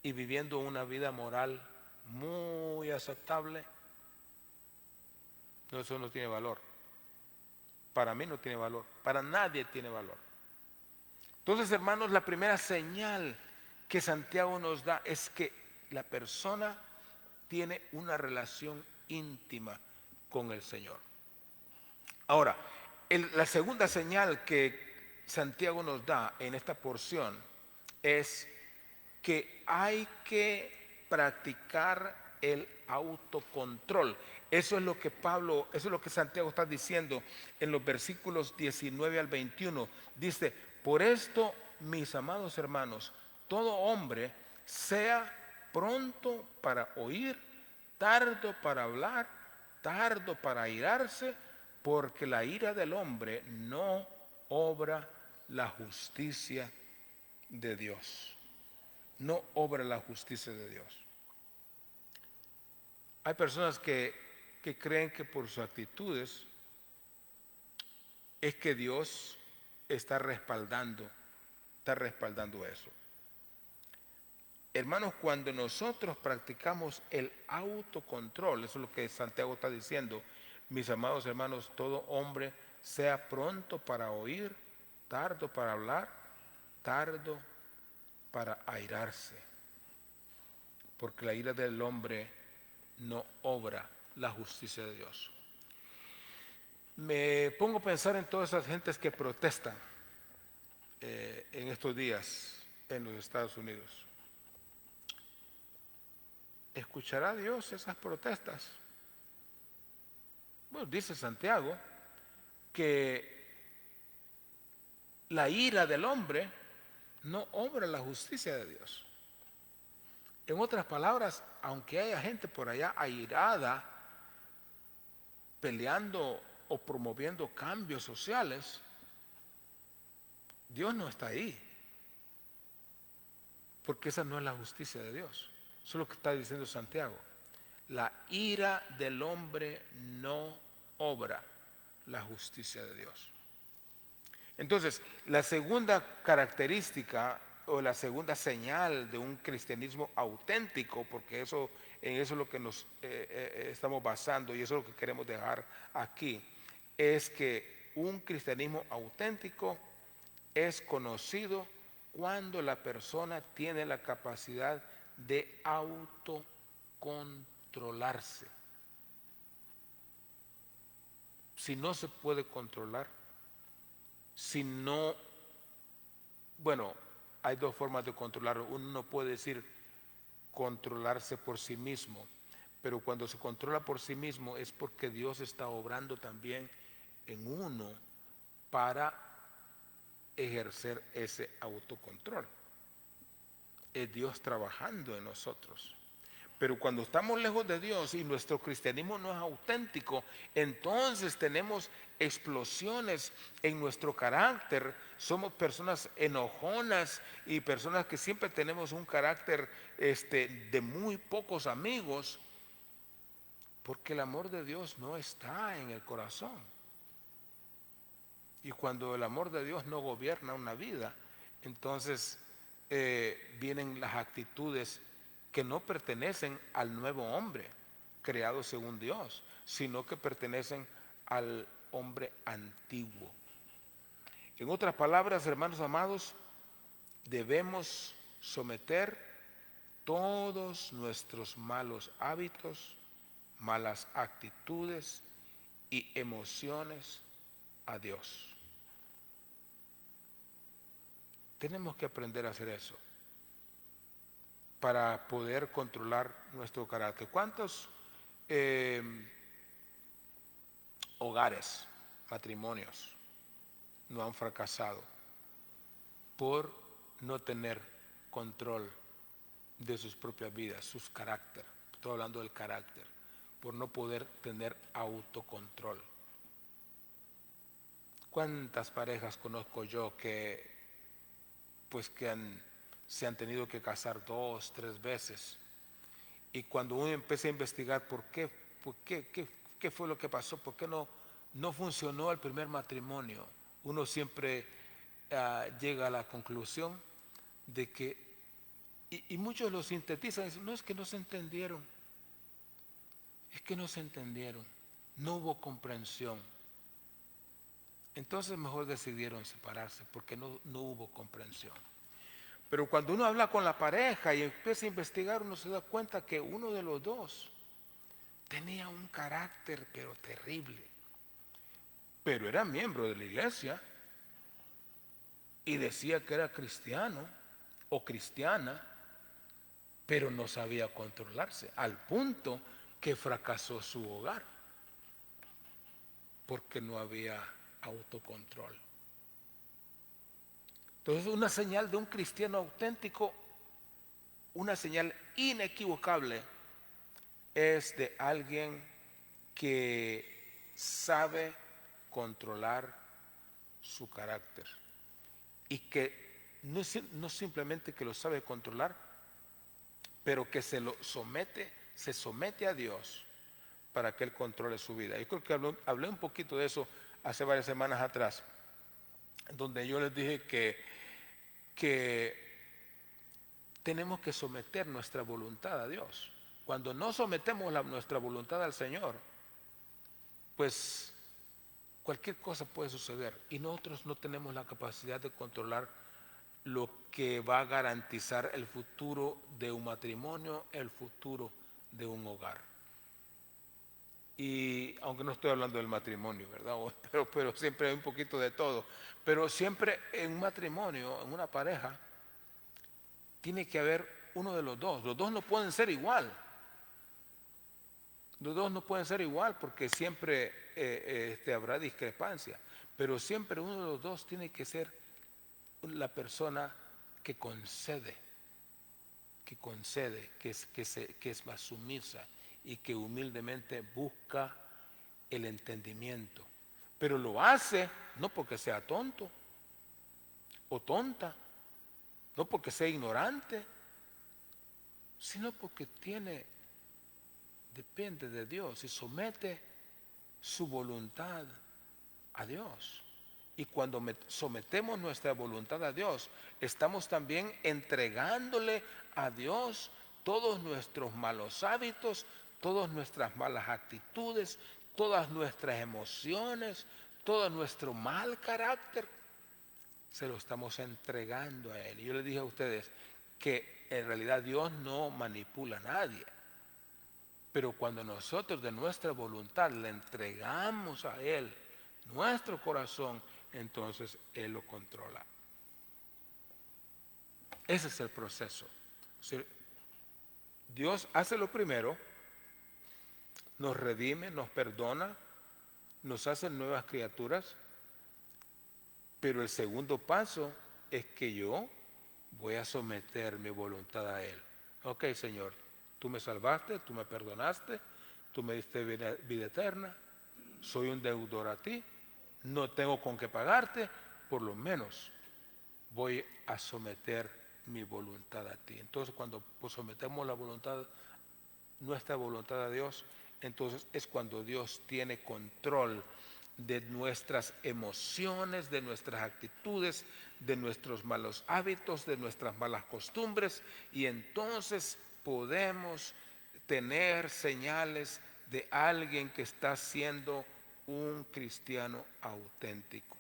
y viviendo una vida moral muy aceptable. No, eso no tiene valor. Para mí no tiene valor. Para nadie tiene valor. Entonces, hermanos, la primera señal que Santiago nos da es que la persona tiene una relación íntima con el Señor. Ahora, la segunda señal que Santiago nos da en esta porción es que hay que practicar el autocontrol. Eso es lo que Santiago está diciendo en los versículos 19 al 21. Dice, por esto, mis amados hermanos, todo hombre sea pronto para oír, tardo para hablar, tardo para airarse, porque la ira del hombre no obra la justicia de Dios. No obra la justicia de Dios. Hay personas que creen que por sus actitudes es que Dios está respaldando eso. Hermanos, cuando nosotros practicamos el autocontrol, eso es lo que Santiago está diciendo, mis amados hermanos, todo hombre sea pronto para oír, tardo para hablar, tardo para airarse, porque la ira del hombre no obra la justicia de Dios. Me pongo a pensar en todas esas gentes que protestan en estos días en los Estados Unidos. ¿Escuchará Dios esas protestas? Bueno, dice Santiago que la ira del hombre no obra la justicia de Dios. En otras palabras, aunque haya gente por allá airada, peleando o promoviendo cambios sociales, Dios no está ahí. Porque esa no es la justicia de Dios. Eso es lo que está diciendo Santiago. La ira del hombre no obra la justicia de Dios. Entonces, la segunda característica o la segunda señal de un cristianismo auténtico, porque en eso es lo que nos estamos basando y eso es lo que queremos dejar aquí, es que un cristianismo auténtico es conocido cuando la persona tiene la capacidad de autocontrolarse. Si no se puede controlar, si no, bueno, hay dos formas de controlarlo. Uno no puede decir controlarse por sí mismo, pero cuando se controla por sí mismo es porque Dios está obrando también en uno para ejercer ese autocontrol. Es Dios trabajando en nosotros. Pero cuando estamos lejos de Dios y nuestro cristianismo no es auténtico, entonces tenemos explosiones en nuestro carácter. Somos personas enojonas y personas que siempre tenemos un carácter de muy pocos amigos, porque el amor de Dios no está en el corazón. Y cuando el amor de Dios no gobierna una vida, entonces vienen las actitudes que no pertenecen al nuevo hombre creado según Dios, sino que pertenecen al hombre antiguo. En otras palabras, hermanos amados, debemos someter todos nuestros malos hábitos, malas actitudes y emociones a Dios. Tenemos que aprender a hacer eso para poder controlar nuestro carácter. ¿Cuántos hogares, matrimonios no han fracasado por no tener control de sus propias vidas, sus carácter? Estoy hablando del carácter, por no poder tener autocontrol. ¿Cuántas parejas conozco yo que se han tenido que casar 2, 3 veces? Y cuando uno empieza a investigar qué fue lo que pasó, por qué no funcionó el primer matrimonio, uno siempre llega a la conclusión de que, y muchos lo sintetizan, dicen, no, es que no se entendieron, no hubo comprensión. Entonces mejor decidieron separarse porque no hubo comprensión. Pero cuando uno habla con la pareja y empieza a investigar, uno se da cuenta que uno de los dos tenía un carácter pero terrible. Pero era miembro de la iglesia y decía que era cristiano o cristiana, pero no sabía controlarse, al punto que fracasó su hogar porque no había autocontrol. Entonces, una señal de un cristiano auténtico, una señal inequivocable, es de alguien que sabe controlar su carácter y que no simplemente que lo sabe controlar, pero que se somete a Dios para que Él controle su vida. Yo creo que hablé un poquito de eso hace varias semanas atrás, donde yo les dije que tenemos que someter nuestra voluntad a Dios. Cuando no sometemos nuestra voluntad al Señor, pues cualquier cosa puede suceder y nosotros no tenemos la capacidad de controlar lo que va a garantizar el futuro de un matrimonio, el futuro de un hogar. Y aunque no estoy hablando del matrimonio, ¿verdad? Pero siempre hay un poquito de todo. Pero siempre en un matrimonio, en una pareja, tiene que haber uno de los dos. Los dos no pueden ser igual. Los dos no pueden ser igual porque siempre habrá discrepancia. Pero siempre uno de los dos tiene que ser la persona que concede, que es más sumisa y que humildemente busca el entendimiento. Pero lo hace no porque sea tonto o tonta, no porque sea ignorante, sino porque depende de Dios y somete su voluntad a Dios. Y cuando sometemos nuestra voluntad a Dios, estamos también entregándole a Dios todos nuestros malos hábitos, todas nuestras malas actitudes, todas nuestras emociones, todo nuestro mal carácter. Se lo estamos entregando a Él. Y yo les dije a ustedes que en realidad Dios no manipula a nadie. Pero cuando nosotros de nuestra voluntad le entregamos a Él nuestro corazón, entonces Él lo controla. Ese es el proceso. Dios hace lo primero, nos redime, nos perdona, nos hace nuevas criaturas, pero el segundo paso es que yo voy a someter mi voluntad a Él. Ok, Señor, tú me salvaste, tú me perdonaste, tú me diste vida eterna, soy un deudor a ti, no tengo con qué pagarte, por lo menos voy a someter mi voluntad a ti. Entonces, cuando sometemos nuestra voluntad a Dios, entonces es cuando Dios tiene control de nuestras emociones, de nuestras actitudes, de nuestros malos hábitos, de nuestras malas costumbres, y entonces podemos tener señales de alguien que está siendo un cristiano auténtico.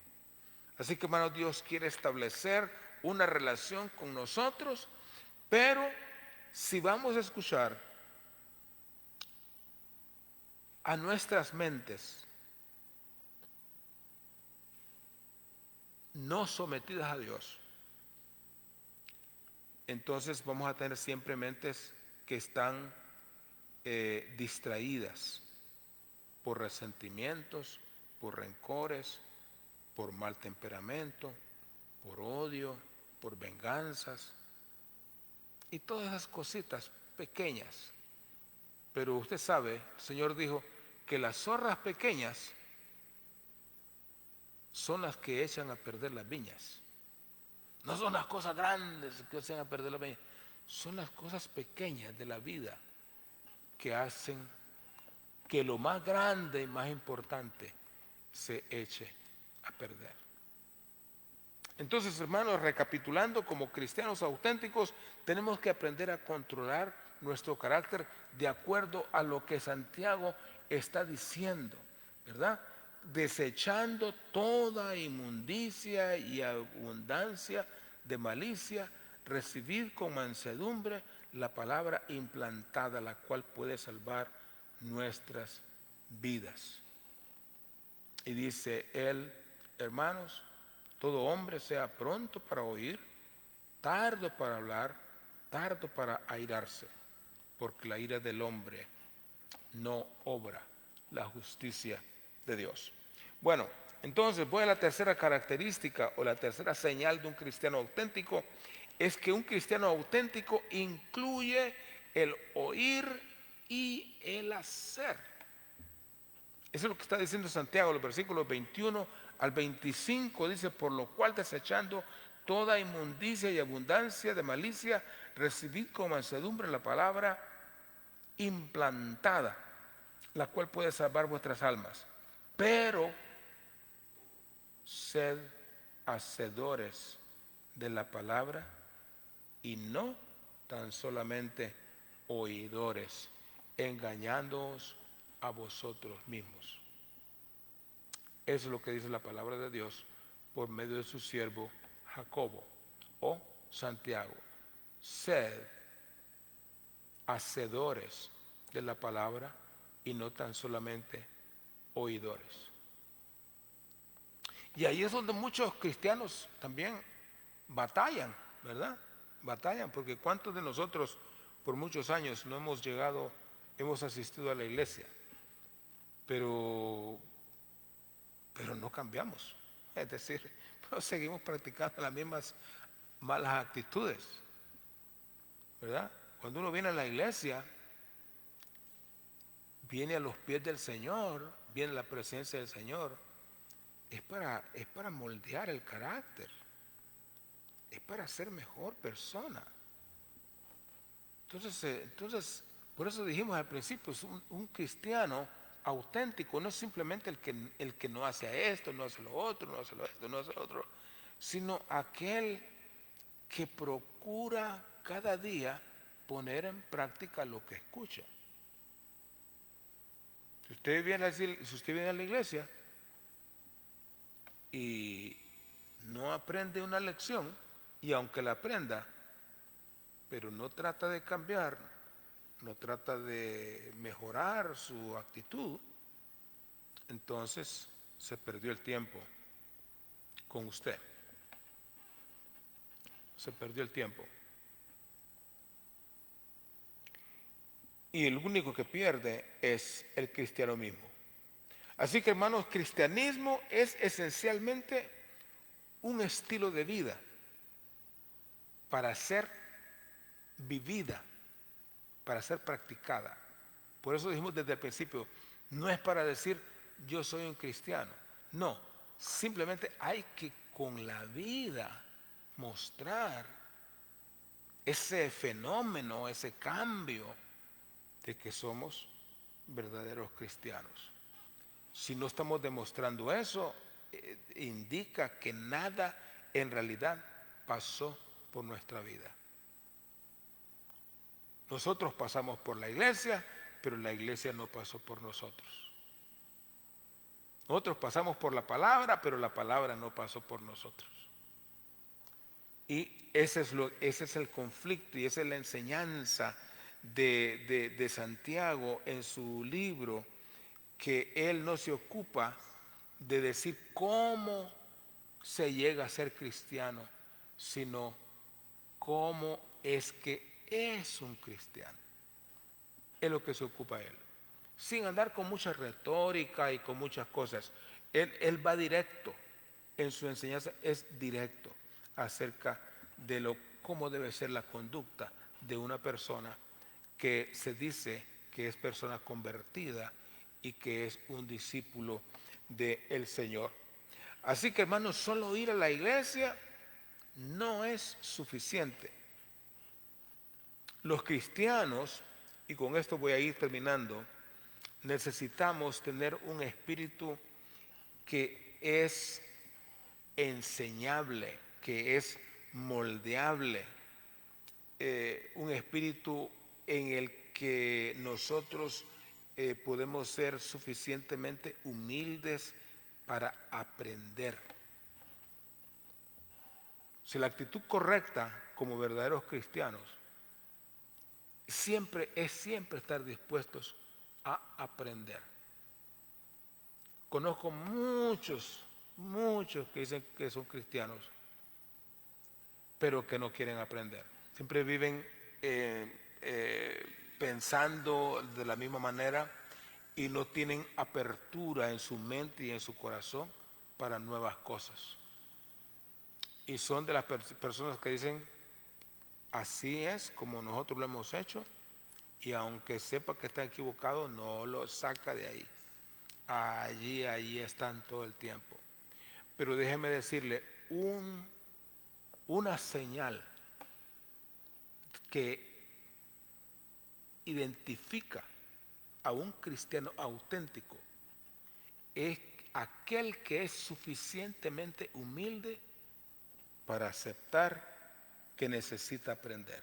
Así que, hermano, Dios quiere establecer una relación con nosotros, pero si vamos a escuchar a nuestras mentes no sometidas a Dios, entonces vamos a tener siempre mentes que están distraídas por resentimientos, por rencores, por mal temperamento, por odio, por venganzas y todas esas cositas pequeñas. Pero usted sabe, el Señor dijo que las zorras pequeñas son las que echan a perder las viñas. No son las cosas grandes que echan a perder las viñas, son las cosas pequeñas de la vida que hacen que lo más grande y más importante se eche a perder. Entonces, hermanos, recapitulando, como cristianos auténticos, tenemos que aprender a controlar nuestro carácter de acuerdo a lo que Santiago está diciendo, ¿verdad? Desechando toda inmundicia y abundancia de malicia, recibid con mansedumbre la palabra implantada, la cual puede salvar nuestras vidas. Y dice él, hermanos, todo hombre sea pronto para oír, tardo para hablar, tardo para airarse, porque la ira del hombre no obra la justicia de Dios. Bueno, entonces voy a la tercera característica o la tercera señal de un cristiano auténtico, es que un cristiano auténtico incluye el oír y el hacer. Eso es lo que está diciendo Santiago, los versículos 21 al 25, dice, por lo cual desechando toda inmundicia y abundancia de malicia, recibid con mansedumbre la palabra implantada, la cual puede salvar vuestras almas. Pero sed hacedores de la palabra y no tan solamente oidores, engañándoos a vosotros mismos. Eso es lo que dice la palabra de Dios por medio de su siervo Jacobo o Santiago. Sed hacedores de la palabra y no tan solamente oidores. Y ahí es donde muchos cristianos también batallan, ¿verdad? Batallan, porque ¿cuántos de nosotros por muchos años no hemos asistido a la iglesia, pero no cambiamos? Es decir, pues seguimos practicando las mismas malas actitudes, ¿verdad? Cuando uno viene a la iglesia, viene a los pies del Señor, viene a la presencia del Señor, es para moldear el carácter, es para ser mejor persona. Entonces, por eso dijimos al principio, un cristiano auténtico no es simplemente el que no hace esto, no hace lo otro, no hace lo esto, no hace lo otro, sino aquel que procura cada día poner en práctica lo que escucha. Si usted viene a la iglesia y no aprende una lección, y aunque la aprenda, pero no trata de cambiar, no trata de mejorar su actitud, entonces se perdió el tiempo con usted. Se perdió el tiempo. y el único que pierde es el cristiano mismo. Así que, hermanos, cristianismo es esencialmente un estilo de vida para ser vivida, para ser practicada. Por eso dijimos desde el principio, no es para decir yo soy un cristiano. No, simplemente hay que con la vida mostrar ese fenómeno, ese cambio de que somos verdaderos cristianos. Si no estamos demostrando eso, indica que nada en realidad pasó por nuestra vida. Nosotros pasamos por la iglesia, pero la iglesia no pasó por nosotros. Nosotros pasamos por la palabra, pero la palabra no pasó por nosotros. Y ese es el conflicto y esa es la enseñanza de Santiago en su libro, que él no se ocupa de decir cómo se llega a ser cristiano, sino cómo es que es un cristiano. Es lo que se ocupa él. Sin andar con mucha retórica y con muchas cosas. Él va directo. En su enseñanza es directo acerca de cómo debe ser la conducta de una persona que se dice que es persona convertida y que es un discípulo del Señor. Así que, hermanos, solo ir a la iglesia no es suficiente. Los cristianos, y con esto voy a ir terminando, necesitamos tener un espíritu que es enseñable, que es moldeable, un espíritu en el que nosotros podemos ser suficientemente humildes para aprender. Si la actitud correcta como verdaderos cristianos siempre estar dispuestos a aprender. Conozco muchos que dicen que son cristianos, pero que no quieren aprender. Siempre viven pensando de la misma manera y no tienen apertura en su mente y en su corazón para nuevas cosas. Y son de las personas que dicen, así es como nosotros lo hemos hecho, y aunque sepa que está equivocado, no lo saca de ahí. Allí están todo el tiempo. Pero déjeme decirle, una señal que identifica a un cristiano auténtico es aquel que es suficientemente humilde para aceptar que necesita aprender.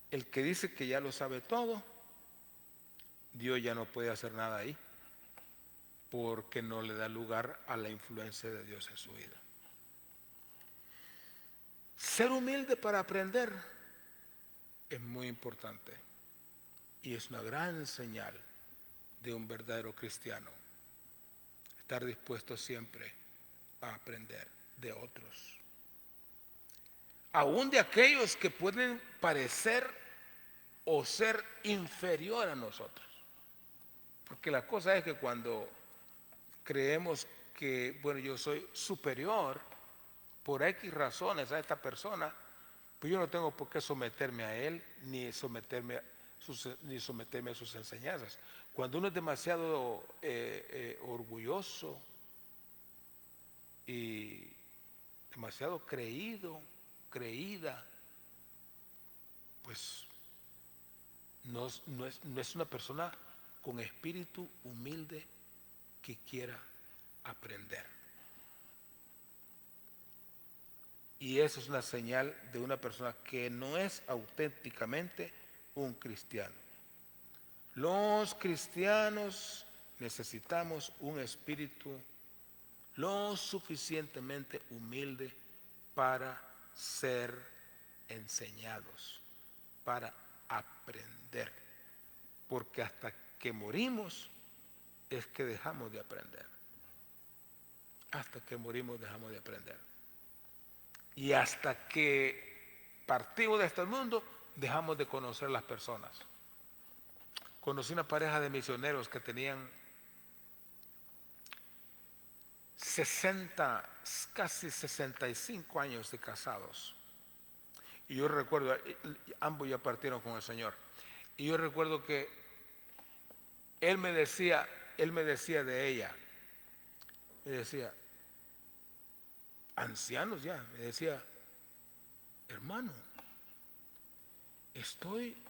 El que dice que ya lo sabe todo, Dios ya no puede hacer nada ahí, porque no le da lugar a la influencia de Dios en su vida. Ser humilde para aprender es muy importante y es una gran señal de un verdadero cristiano. Estar dispuesto siempre a aprender de otros, aún de aquellos que pueden parecer o ser inferior a nosotros. Porque la cosa es que cuando creemos que, bueno, yo soy superior por X razones a esta persona, pues yo no tengo por qué someterme a él, ni someterme a sus enseñanzas. Cuando uno es demasiado orgulloso y demasiado creída, pues no es una persona con espíritu humilde que quiera aprender. Y eso es una señal de una persona que no es auténticamente un cristiano. Los cristianos necesitamos un espíritu lo suficientemente humilde para ser enseñados, para aprender. Porque hasta que morimos es que dejamos de aprender. Hasta que morimos dejamos de aprender. Y hasta que partimos de este mundo dejamos de conocer a las personas. Conocí una pareja de misioneros que tenían 60, casi 65 años de casados. Y yo recuerdo, ambos ya partieron con el Señor. Y yo recuerdo que él me decía de ella, me decía, ancianos ya, me decía, hermano,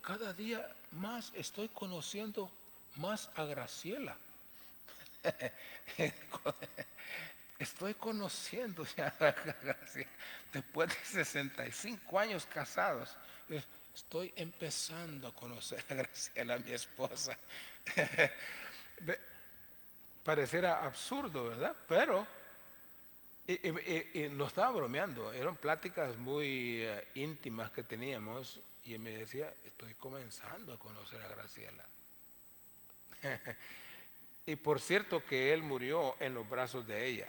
cada día más estoy conociendo más a Graciela. Estoy conociendo ya a Graciela. Después de 65 años casados, estoy empezando a conocer a Graciela, mi esposa. Pareciera absurdo, ¿verdad? Pero y no estaba bromeando, eran pláticas muy íntimas que teníamos y él me decía, estoy comenzando a conocer a Graciela. Y por cierto que él murió en los brazos de ella.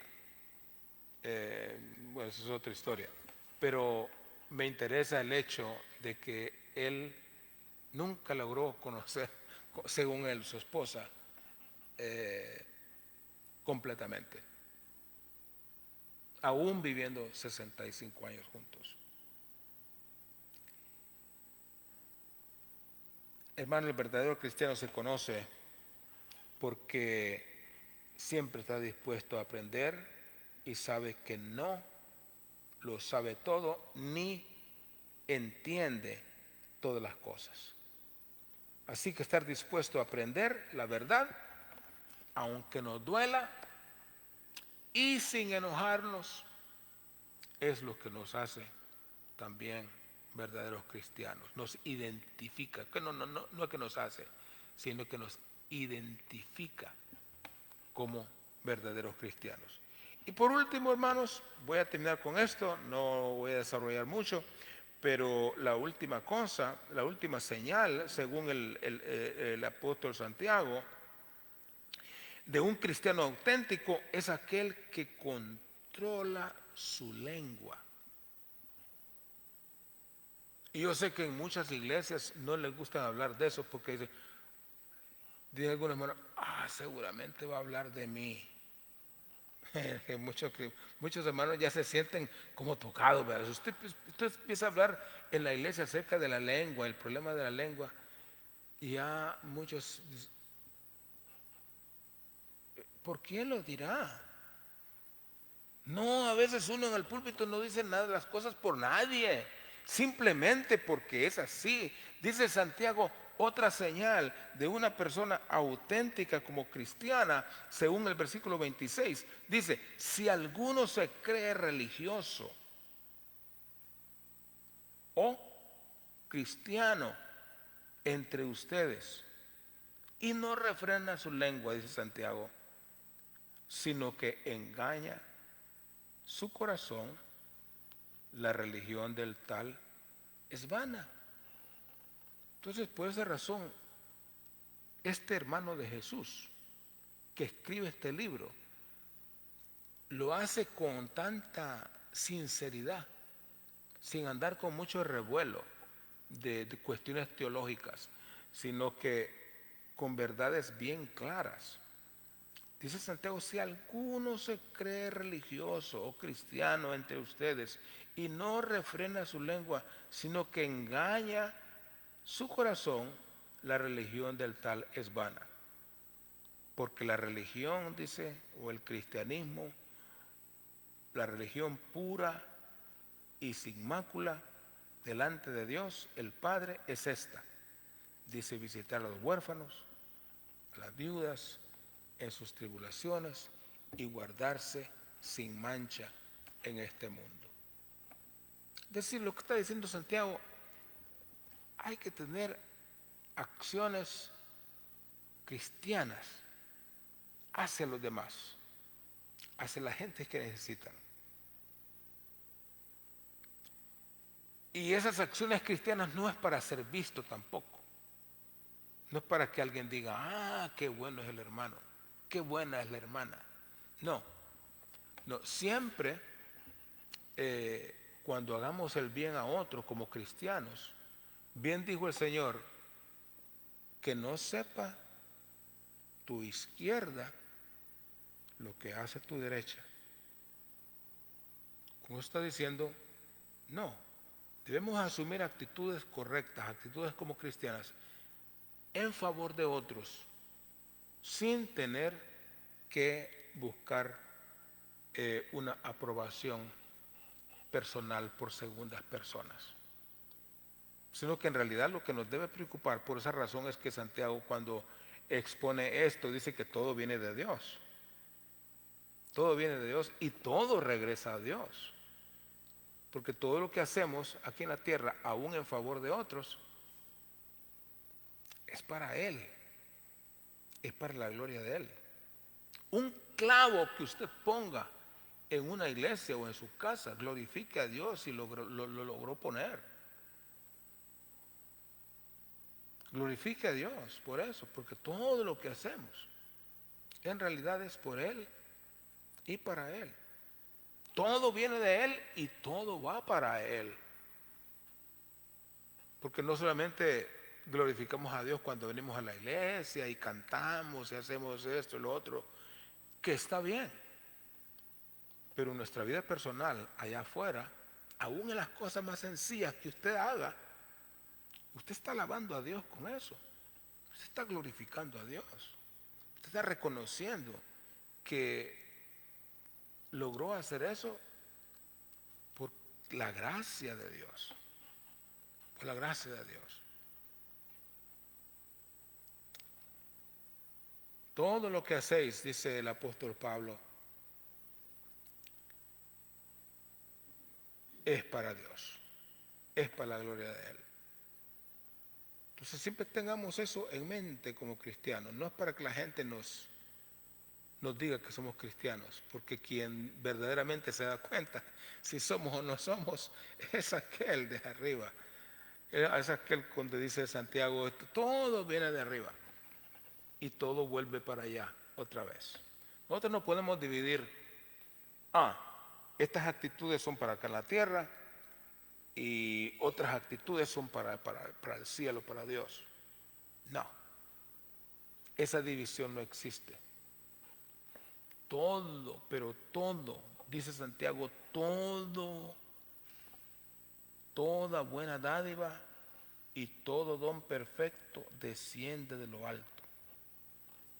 Bueno, eso es otra historia. Pero me interesa el hecho de que él nunca logró conocer, según él, su esposa, completamente. Aún viviendo 65 años juntos. Hermano, el verdadero cristiano se conoce porque siempre está dispuesto a aprender y sabe que no lo sabe todo ni entiende todas las cosas. Así que estar dispuesto a aprender la verdad, aunque nos duela, y sin enojarnos, es lo que nos hace también verdaderos cristianos. Nos identifica, que no es que nos hace, sino que nos identifica como verdaderos cristianos. Y por último, hermanos, voy a terminar con esto, no voy a desarrollar mucho, pero la última cosa, la última señal, según el apóstol Santiago, de un cristiano auténtico es aquel que controla su lengua. Y yo sé que en muchas iglesias no les gusta hablar de eso porque dicen algunos hermanos, seguramente va a hablar de mí. Muchos hermanos ya se sienten como tocados, ¿verdad? Usted empieza a hablar en la iglesia acerca de la lengua, el problema de la lengua, y ya muchos dicen, ¿por quién lo dirá? No, a veces uno en el púlpito no dice nada de las cosas por nadie, simplemente porque es así. Dice Santiago, otra señal de una persona auténtica como cristiana, según el versículo 26, dice, si alguno se cree religioso o cristiano entre ustedes y no refrena su lengua, dice Santiago, sino que engaña su corazón, la religión del tal es vana. Entonces, por esa razón, este hermano de Jesús que escribe este libro lo hace con tanta sinceridad, sin andar con mucho revuelo de cuestiones teológicas, sino que con verdades bien claras. Dice Santiago, si alguno se cree religioso o cristiano entre ustedes y no refrena su lengua, sino que engaña su corazón, la religión del tal es vana. Porque la religión, dice, o el cristianismo, la religión pura y sin mácula delante de Dios, el Padre, es esta. Dice, visitar a los huérfanos, a las viudas, en sus tribulaciones y guardarse sin mancha en este mundo. Es decir, lo que está diciendo Santiago, hay que tener acciones cristianas hacia los demás, hacia la gente que necesitan. Y esas acciones cristianas no es para ser visto tampoco. No es para que alguien diga, qué bueno es el hermano, qué buena es la hermana. No, siempre cuando hagamos el bien a otros como cristianos, Bien dijo el Señor, que no sepa tu izquierda lo que hace tu derecha. Como está diciendo, no, debemos asumir actitudes correctas, actitudes como cristianas, en favor de otros, sin tener que buscar una aprobación personal por segundas personas. Sino que en realidad lo que nos debe preocupar por esa razón es que Santiago, cuando expone esto, dice que todo viene de Dios. Todo viene de Dios y todo regresa a Dios. Porque todo lo que hacemos aquí en la tierra, aún en favor de otros, es para Él. Es para la gloria de Él. Un clavo que usted ponga en una iglesia o en su casa, glorifique a Dios y lo logró poner. Glorifique a Dios por eso, porque todo lo que hacemos en realidad es por Él y para Él. Todo viene de Él y todo va para Él. Porque no solamente glorificamos a Dios cuando venimos a la iglesia y cantamos y hacemos esto y lo otro, que está bien. Pero en nuestra vida personal, allá afuera, aún en las cosas más sencillas que usted haga, usted está alabando a Dios con eso. Usted está glorificando a Dios. Usted está reconociendo que logró hacer eso por la gracia de Dios. Por la gracia de Dios. Todo lo que hacéis, dice el apóstol Pablo, es para Dios. Es para la gloria de Él. Entonces siempre tengamos eso en mente como cristianos. No es para que la gente nos diga que somos cristianos, porque quien verdaderamente se da cuenta si somos o no somos es aquel de arriba. Es aquel donde dice Santiago, todo viene de arriba y todo vuelve para allá otra vez. Nosotros no podemos dividir, estas actitudes son para acá en la tierra y otras actitudes son para el cielo, para Dios. No, esa división no existe. Todo, pero todo, dice Santiago, toda buena dádiva y todo don perfecto desciende de lo alto.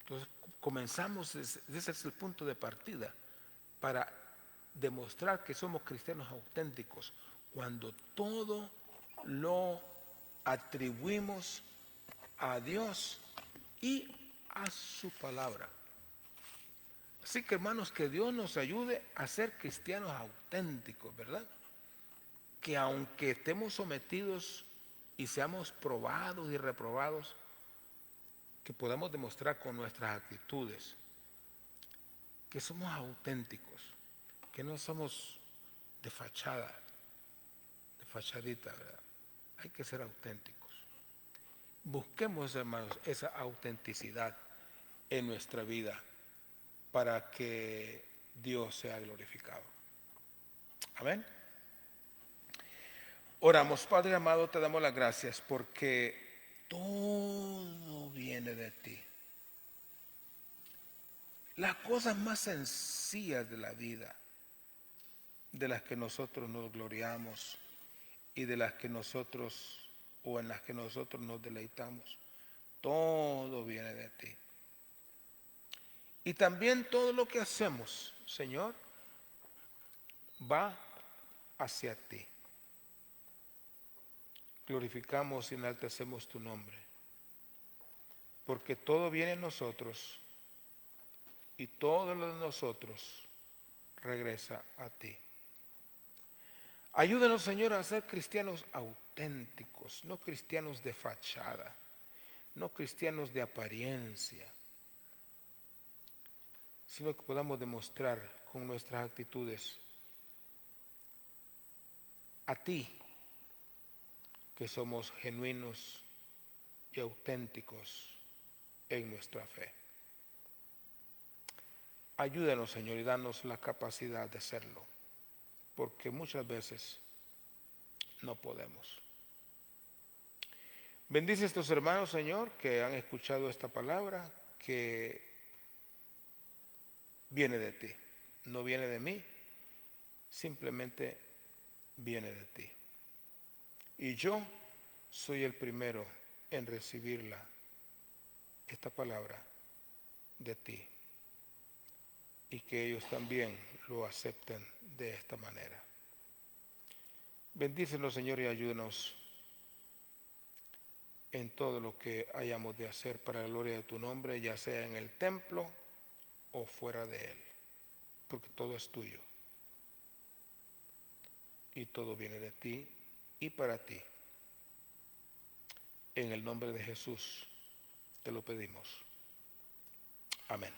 Entonces comenzamos, ese es el punto de partida para demostrar que somos cristianos auténticos, cuando todo lo atribuimos a Dios y a su palabra. Así que hermanos, que Dios nos ayude a ser cristianos auténticos, ¿verdad? Que aunque estemos sometidos y seamos probados y reprobados, que podamos demostrar con nuestras actitudes que somos auténticos, que no somos de fachada, de fachadita, ¿verdad? Hay que ser auténticos. Busquemos, hermanos, esa autenticidad en nuestra vida para que Dios sea glorificado. Amén. Oramos. Padre amado, te damos las gracias porque todo viene de ti. Las cosas más sencillas de la vida, de las que nosotros nos gloriamos y de las que nosotros, o en las que nosotros nos deleitamos, todo viene de ti. Y también todo lo que hacemos, Señor, va hacia ti. Glorificamos y enaltecemos tu nombre, porque todo viene en nosotros y todo lo de nosotros regresa a ti. Ayúdanos, Señor, a ser cristianos auténticos, no cristianos de fachada, no cristianos de apariencia, sino que podamos demostrar con nuestras actitudes a ti que somos genuinos y auténticos en nuestra fe. Ayúdanos, Señor, y danos la capacidad de serlo, porque muchas veces no podemos. Bendice a estos hermanos, Señor, que han escuchado esta palabra, que viene de ti, no viene de mí, simplemente viene de ti. Y yo soy el primero en recibirla, esta palabra de ti, y que ellos también lo acepten de esta manera. Bendícenos, Señor, y ayúdanos en todo lo que hayamos de hacer para la gloria de tu nombre, ya sea en el templo o fuera de él, porque todo es tuyo y todo viene de ti y para ti. En el nombre de Jesús te lo pedimos. Amén.